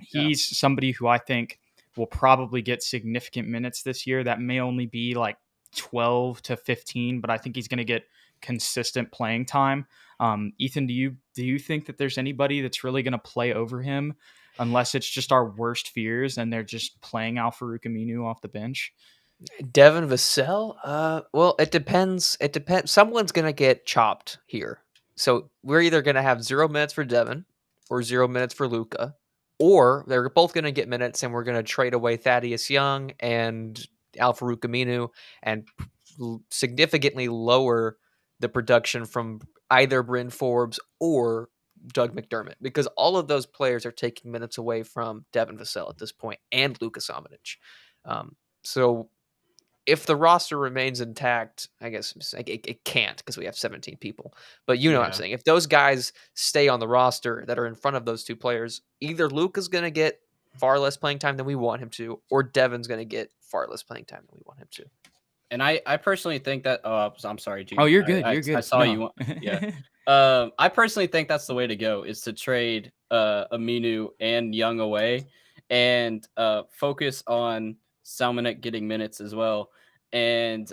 He's somebody who I think will probably get significant minutes this year. That may only be like 12 to 15, but I think he's going to get consistent playing time. Ethan, do you think that there's anybody that's really going to play over him unless it's just our worst fears and they're just playing Al-Farouq Aminu off the bench? Devin Vassell? Well, it depends. Someone's going to get chopped here. So we're either going to have 0 minutes for Devin or 0 minutes for Luka, or they're both going to get minutes and we're going to trade away Thaddeus Young and Al-Farouq Aminu and significantly lower the production from either Bryn Forbes or Doug McDermott, because all of those players are taking minutes away from Devin Vassell at this point and Luka Samanic. So if the roster remains intact, I guess it can't because we have 17 people. But you know what I'm saying. If those guys stay on the roster that are in front of those two players, either Luka's going to get far less playing time than we want him to, or Devin's going to get far less playing time than we want him to. And I personally think that. Oh, I'm sorry, Jude. Oh, you're good. You're good. I saw you. Yeah. I personally think that's the way to go, is to trade Aminu and Young away, and focus on Salmonek getting minutes as well. And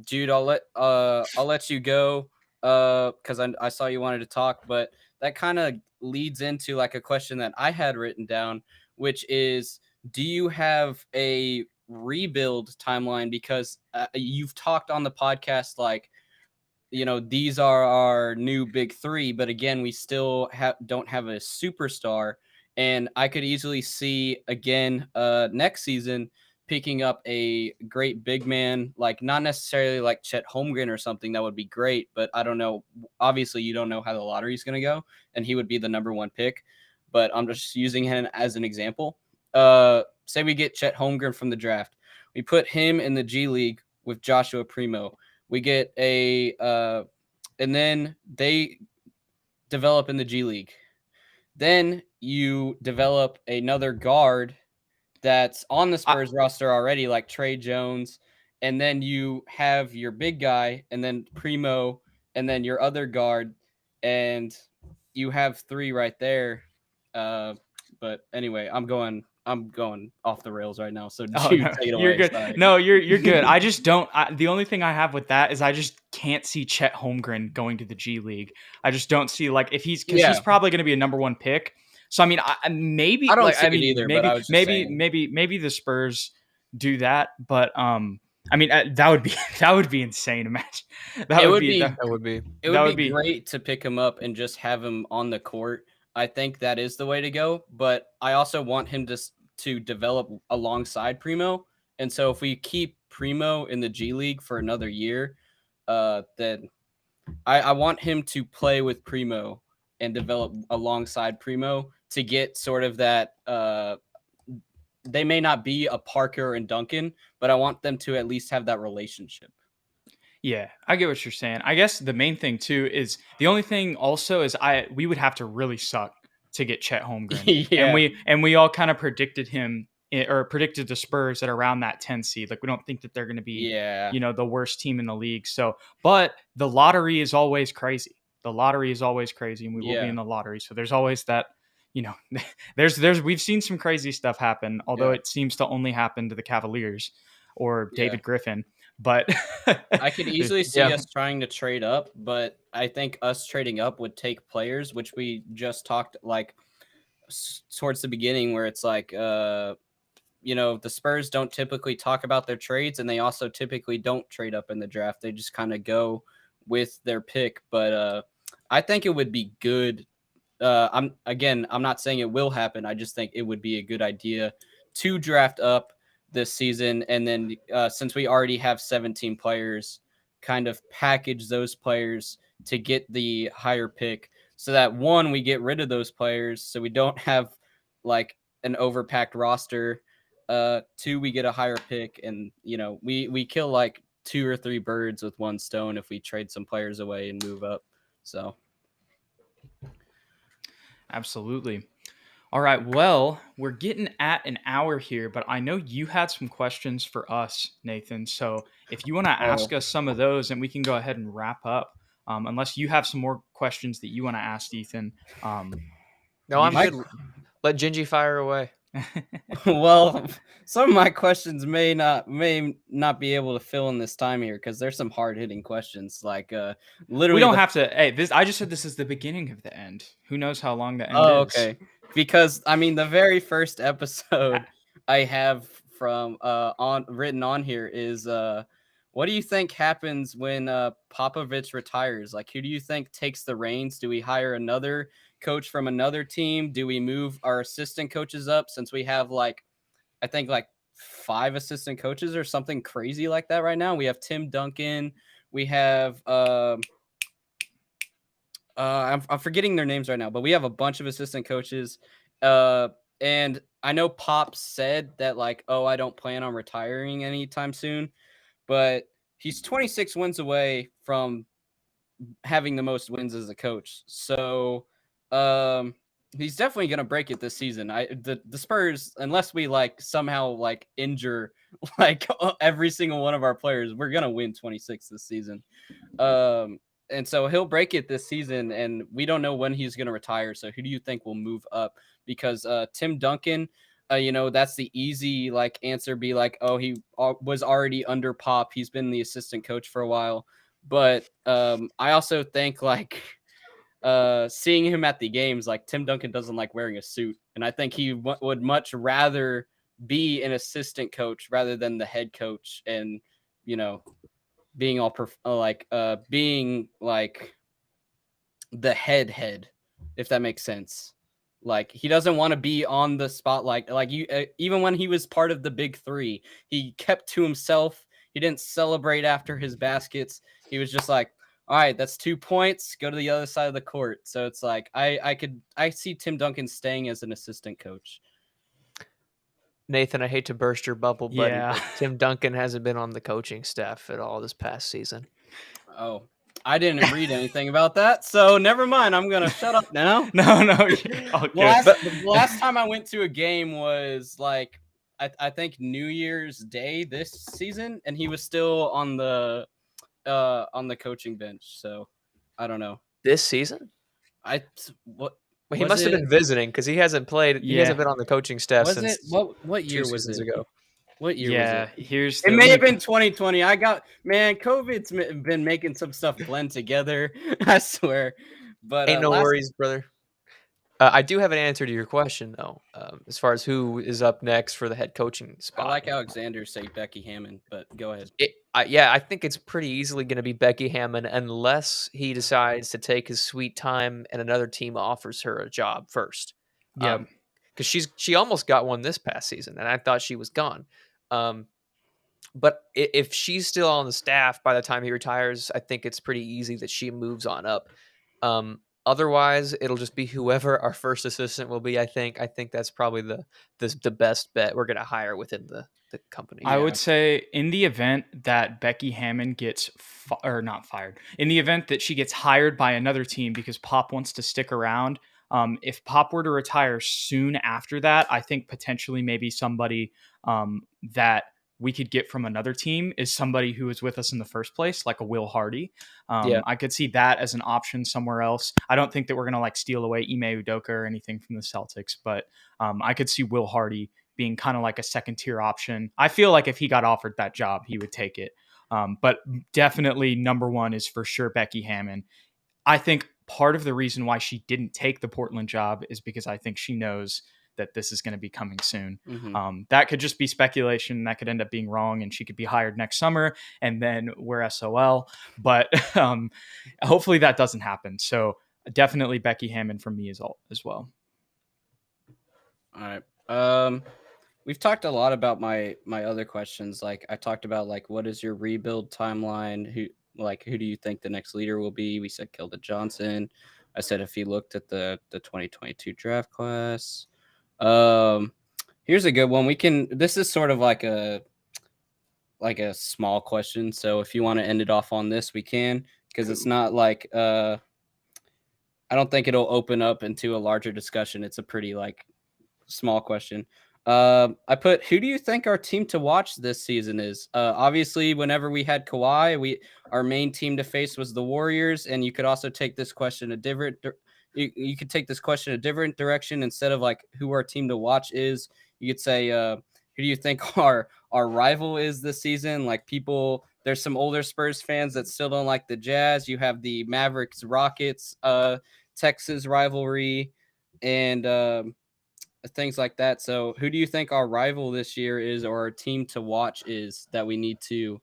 Jude, I'll let you go because I saw you wanted to talk, but that kind of leads into like a question that I had written down, which is, do you have a rebuild timeline? Because you've talked on the podcast like, these are our new big three, but again, we still don't have a superstar. And I could easily see again next season picking up a great big man, like not necessarily like Chet Holmgren or something. That would be great, but I don't know. Obviously, you don't know how the lottery is going to go, and he would be the number one pick. But I'm just using him as an example. Say we get Chet Holmgren from the draft. We put him in the G League with Joshua Primo. We get and then they develop in the G League. Then you develop another guard that's on the Spurs roster already, like Trey Jones. And then you have your big guy, and then Primo, and then your other guard. And you have three right there. But anyway, I'm going off the rails right now. So take it away. You're good. Sorry. No, you're good. I just don't. The only thing I have with that is I just can't see Chet Holmgren going to the G League. I just don't see, like, if he's probably going to be a number one pick. So I mean, maybe I don't see it either. Maybe, but I was just saying. maybe the Spurs do that. But I mean, that would be insane. Imagine It would be be great to pick him up and just have him on the court. I think that is the way to go, but I also want him to develop alongside Primo. And so if we keep Primo in the G League for another year, then I want him to play with Primo and develop alongside Primo to get sort of that. They may not be a Parker and Duncan, but I want them to at least have that relationship. Yeah, I get what you're saying. I guess the main thing too is the only thing also is we would have to really suck to get Chet Holmgren. Yeah. And we all kind of predicted him or predicted the Spurs at around that 10 seed. Like, we don't think that they're going to be the worst team in the league. So, but the lottery is always crazy. The lottery is always crazy, and we will be in the lottery. So there's always that, we've seen some crazy stuff happen, although it seems to only happen to the Cavaliers or David Griffin. But I could easily see us trying to trade up, but I think us trading up would take players, which we just talked like towards the beginning, where it's like, the Spurs don't typically talk about their trades, and they also typically don't trade up in the draft. They just kind of go with their pick. But I think it would be good. I'm not saying it will happen. I just think it would be a good idea to draft up this season, and then since we already have 17 players, kind of package those players to get the higher pick, so that one, we get rid of those players so we don't have like an overpacked roster. Two, we get a higher pick, and we kill like 2 or 3 birds with one stone if we trade some players away and move up. So absolutely. All right, well, we're getting at an hour here, but I know you had some questions for us, Nathan. So if you want to ask us some of those, and we can go ahead and wrap up, unless you have some more questions that you want to ask Ethan. No, I'm good. Let GINGEYYY fire away. Well, some of my questions may not be able to fill in this time here, because there's some hard-hitting questions. Like literally, we don't have to. Hey, I just said this is the beginning of the end. Who knows how long the end is? Okay. Because I mean, the very first episode I have from written on here is what do you think happens when Popovich retires? Like, who do you think takes the reins? Do we hire another coach from another team? Do we move our assistant coaches up, since we have I think 5 assistant coaches or something crazy like that right now? We have Tim Duncan. We have I'm forgetting their names right now, but we have a bunch of assistant coaches. And I know Pop said that I don't plan on retiring anytime soon, but he's 26 wins away from having the most wins as a coach. So, He's definitely gonna break it this season. The Spurs, unless we like somehow like injure like every single one of our players, we're gonna win 26 this season. And so he'll break it this season, and we don't know when he's gonna retire. So who do you think will move up? Because Tim Duncan, that's the easy like answer. Be like, oh, he was already under Pop. He's been the assistant coach for a while. But I also think like seeing him at the games, like Tim Duncan doesn't like wearing a suit, and I think he would much rather be an assistant coach rather than the head coach, and being all being like the head, if that makes sense. Like he doesn't want to be on the spotlight. Like even when he was part of the big three, he kept to himself. He didn't celebrate after his baskets. He was just like, all right, that's 2 points. Go to the other side of the court. So it's like I see Tim Duncan staying as an assistant coach. Nathan, I hate to burst your bubble, buddy, Yeah. but Tim Duncan hasn't been on the coaching staff at all this past season. Oh, I didn't read anything about that, so never mind. I'm gonna shut up now. No. The last time I went to a game was like I think New Year's Day this season, and he was still on the coaching bench. So I don't know. This season? What? Well, he must have been visiting because he hasn't played. Yeah. He hasn't been on the coaching staff Was since. it what year was it? Ago? What year was it? It may have been 2020. COVID's been making some stuff blend together. I swear. But ain't no worries, brother. I do have an answer to your question, though, as far as who is up next for the head coaching spot. I like Alexander say Becky Hammond, but go ahead. I think it's pretty easily going to be Becky Hammond unless he decides to take his sweet time and another team offers her a job first. Yeah. Because she almost got one this past season, and I thought she was gone. But if she's still on the staff by the time he retires, I think it's pretty easy that she moves on up. Otherwise, it'll just be whoever our first assistant will be. I think that's probably the best bet we're going to hire within the company. I would say in the event that Becky Hammond gets not fired, in the event that she gets hired by another team because Pop wants to stick around, if Pop were to retire soon after that, I think potentially maybe somebody that we could get from another team is somebody who was with us in the first place, like a Will Hardy. I could see that as an option somewhere else. I don't think that we're going to like steal away Ime Udoka or anything from the Celtics, but I could see Will Hardy being kind of like a second tier option. I feel like if he got offered that job, he would take it. But definitely number one is for sure Becky Hammond. I think part of the reason why she didn't take the Portland job is because I think she knows that this is going to be coming soon. Mm-hmm. That could just be speculation. That could end up being wrong, and she could be hired next summer, and then we're SOL. But hopefully that doesn't happen. So definitely Becky Hammond from me as well. All right. We've talked a lot about my other questions. Like I talked about like what is your rebuild timeline? Who do you think the next leader will be? We said Kelda Johnson. I said if he looked at the 2022 draft class. Here's a good one. This is sort of like a small question. So if you want to end it off on this, we can, because it's not like I don't think it'll open up into a larger discussion. It's a pretty like small question. I put, who do you think our team to watch this season is? Obviously, whenever we had Kawhi, our main team to face was the Warriors, and you could also take this question you could take this question a different direction. Instead of like who our team to watch is, you could say, who do you think our rival is this season? Like there's some older Spurs fans that still don't like the Jazz. You have the Mavericks Rockets, Texas rivalry, and things like that. So who do you think our rival this year is, or our team to watch is, that we need to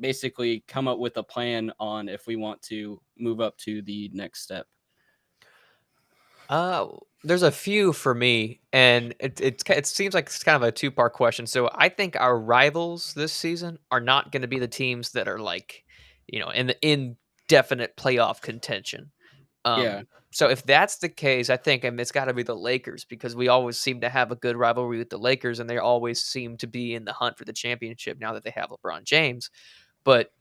basically come up with a plan on if we want to move up to the next step? There's a few for me, and it seems like it's kind of a two-part question. So I think our rivals this season are not going to be the teams that are like, in the indefinite playoff contention. Yeah. So if that's the case, I think it's got to be the Lakers, because we always seem to have a good rivalry with the Lakers, and they always seem to be in the hunt for the championship now that they have LeBron James. But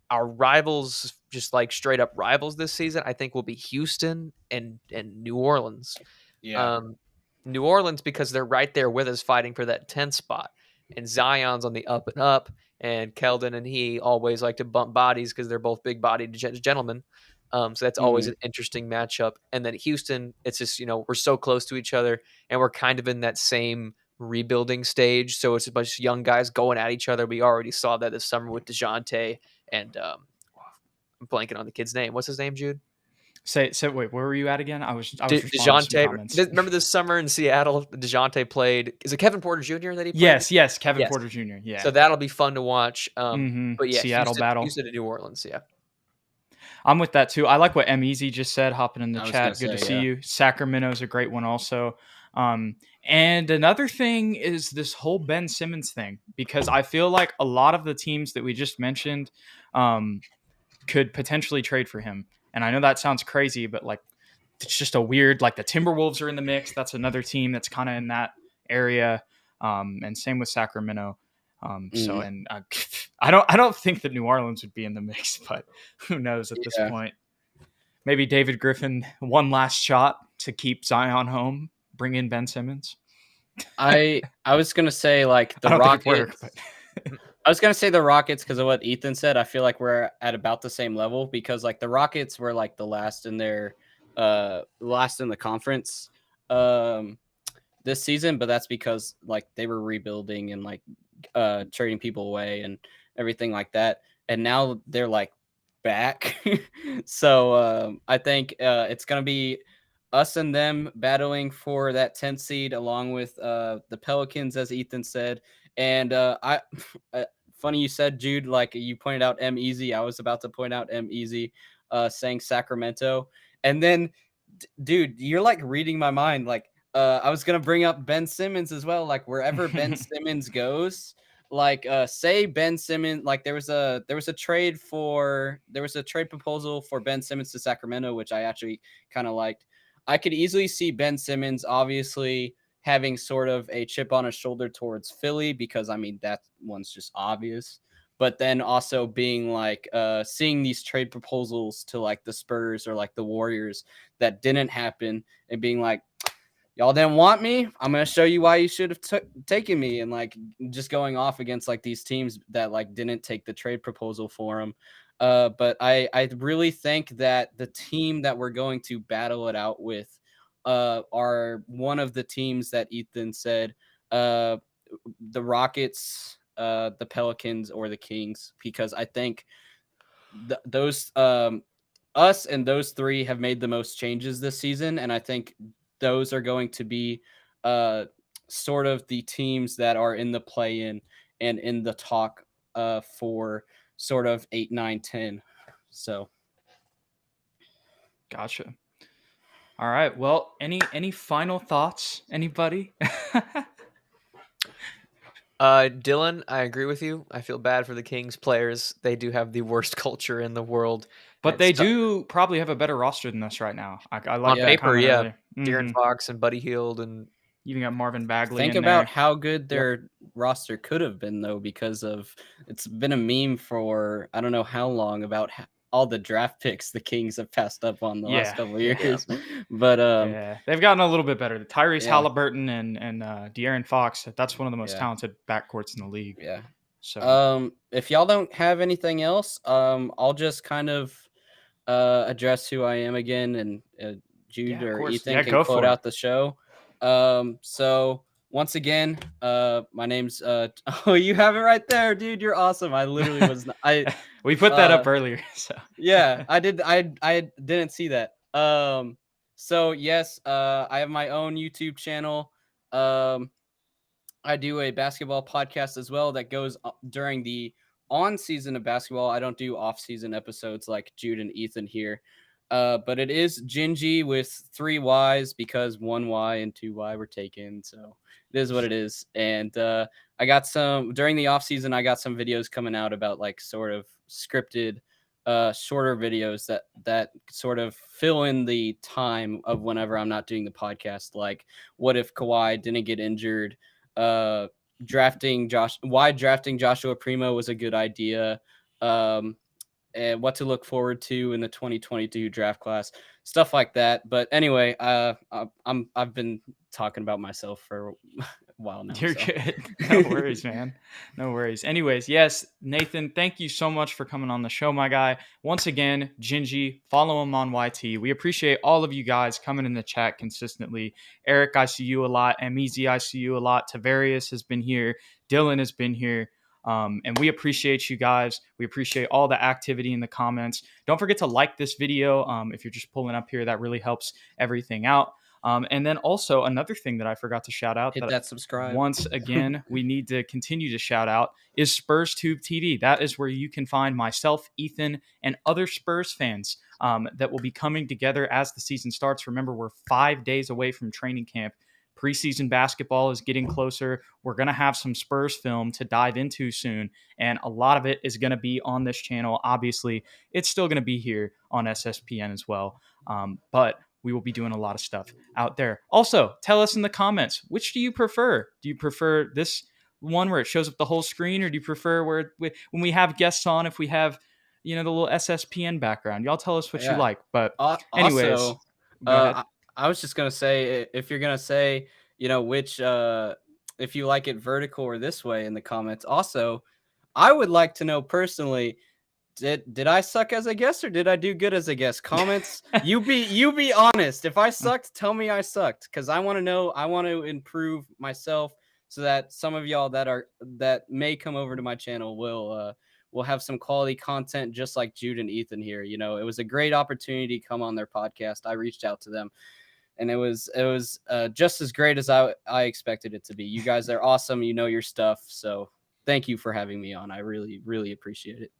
our rivals just like straight up rivals this season, I think will be Houston and New Orleans. Yeah. New Orleans, because they're right there with us fighting for that 10th spot. And Zion's on the up and up. And Keldon and he always like to bump bodies because they're both big-bodied gentlemen. So that's always an interesting matchup. And then Houston, it's just, we're so close to each other, and we're kind of in that same rebuilding stage. So it's a bunch of young guys going at each other. We already saw that this summer with DeJounte and I'm blanking on the kid's name. What's his name, Jude? Wait, where were you at again? I was responding to some comments. Remember this summer in Seattle, DeJounte played. Is it Kevin Porter Jr. that he played? Yes, Kevin Porter Jr. Yeah. So that'll be fun to watch. But yeah, Seattle battle. Houston to New Orleans. Yeah. I'm with that too. I like what Easy just said, hopping in the chat. Good to see you. Sacramento's a great one also. And another thing is this whole Ben Simmons thing, because I feel like a lot of the teams that we just mentioned could potentially trade for him. And I know that sounds crazy, but like it's just a weird, like the Timberwolves are in the mix. That's another team that's kind of in that area. And same with Sacramento. So, and I don't think that New Orleans would be in the mix, but who knows at this point. Maybe David Griffin, one last shot to keep Zion home, bring in Ben Simmons. I was gonna say like the Rockets. I was gonna say the Rockets because of what Ethan said. I feel like we're at about the same level because like the Rockets were like the last in their last in the conference this season, but that's because like they were rebuilding and like trading people away and everything like that, and now they're like back. So I think it's gonna be us and them battling for that 10th seed along with the Pelicans, as Ethan said. And funny you said, Jude, like you pointed out Easy. I was about to point out Easy saying Sacramento. And then, dude, you're like reading my mind. Like I was going to bring up Ben Simmons as well. Like wherever Ben Simmons goes, like say Ben Simmons, like there was a trade proposal for Ben Simmons to Sacramento, which I actually kind of liked. I could easily see Ben Simmons obviously having sort of a chip on his shoulder towards Philly because, I mean, that one's just obvious. But then also being like seeing these trade proposals to like the Spurs or like the Warriors that didn't happen and being like, y'all didn't want me. I'm going to show you why you should have taken me. And like just going off against like these teams that like didn't take the trade proposal for him. But I really think that the team that we're going to battle it out with are one of the teams that Ethan said, the Rockets, the Pelicans, or the Kings, because I think those us and those three have made the most changes this season, and I think those are going to be sort of the teams that are in the play-in and in the talk for sort of 8, 9, 10. So gotcha. All right. Well, any final thoughts? Anybody? Dylan, I agree with you. I feel bad for the Kings players. They do have the worst culture in the world. But they do probably have a better roster than us right now. I like on paper, yeah. De'Aaron Fox and Buddy Hield, and even got Marvin Bagley. Think about how good their roster could have been, though, because of it's been a meme for I don't know how long about all the draft picks the Kings have passed up on the last couple of years. Yeah. But they've gotten a little bit better. Tyrese Halliburton and De'Aaron Fox. That's one of the most talented backcourts in the league. Yeah. So if y'all don't have anything else, I'll just kind of address who I am again, and Jude or Ethan can quote out the show. So once again, my name's oh, you have it right there, dude. You're awesome. I literally was we put that up earlier. So yeah, I did. I didn't see that. So yes, I have my own YouTube channel. I do a basketball podcast as well that goes during the on season of basketball. I don't do off season episodes like Jude and Ethan here. But it is GINGEYY with 3 Y's because 1 Y and 2 Y were taken. So it is what it is. And I got some during the off season. I got some videos coming out about like sort of scripted, shorter videos that sort of fill in the time of whenever I'm not doing the podcast. Like what if Kawhi didn't get injured? Why drafting Joshua Primo was a good idea. what to look forward to in the 2022 draft class, stuff like that. But anyway, I've been talking about myself for a while now. You're good. No worries, man. No worries. Anyways, yes, Nathan, thank you so much for coming on the show, my guy. Once again, GINGEYY, follow him on YT. We appreciate all of you guys coming in the chat consistently. Eric, I see you a lot. MEZ, I see you a lot. Tavarius has been here. Dylan has been here. And we appreciate you guys. We appreciate all the activity in the comments. Don't forget to like this video. If you're just pulling up here, that really helps everything out. And then also another thing that I forgot to shout out, hit that subscribe. Once again, we need to continue to shout out is SpursTube TV. That is where you can find myself, Ethan, and other Spurs fans that will be coming together as the season starts. Remember, we're 5 days away from training camp. Preseason basketball is getting closer. We're going to have some Spurs film to dive into soon, and a lot of it is going to be on this channel. Obviously, it's still going to be here on SSPN as well, but we will be doing a lot of stuff out there. Also, tell us in the comments, which do you prefer? Do you prefer this one where it shows up the whole screen, or do you prefer when we have guests on, if we have, the little SSPN background? Y'all tell us what you like. But anyways, also, I was just going to say, if you're going to say, which, if you like it vertical or this way in the comments, also, I would like to know personally, did I suck as a guest or did I do good as a guest? Comments, you be honest. If I sucked, tell me I sucked, because I want to know. I want to improve myself so that some of y'all that may come over to my channel will have some quality content, just like Jude and Ethan here. It was a great opportunity to come on their podcast. I reached out to them, and it was just as great as I expected it to be. You guys are awesome. You know your stuff. So thank you for having me on. I really, really appreciate it.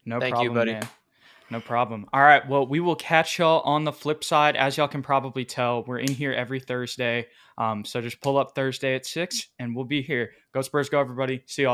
Thank you, buddy. Man. No problem. All right. Well, we will catch y'all on the flip side. As y'all can probably tell, we're in here every Thursday. So just pull up Thursday at 6 and we'll be here. Go Spurs, go everybody. See y'all.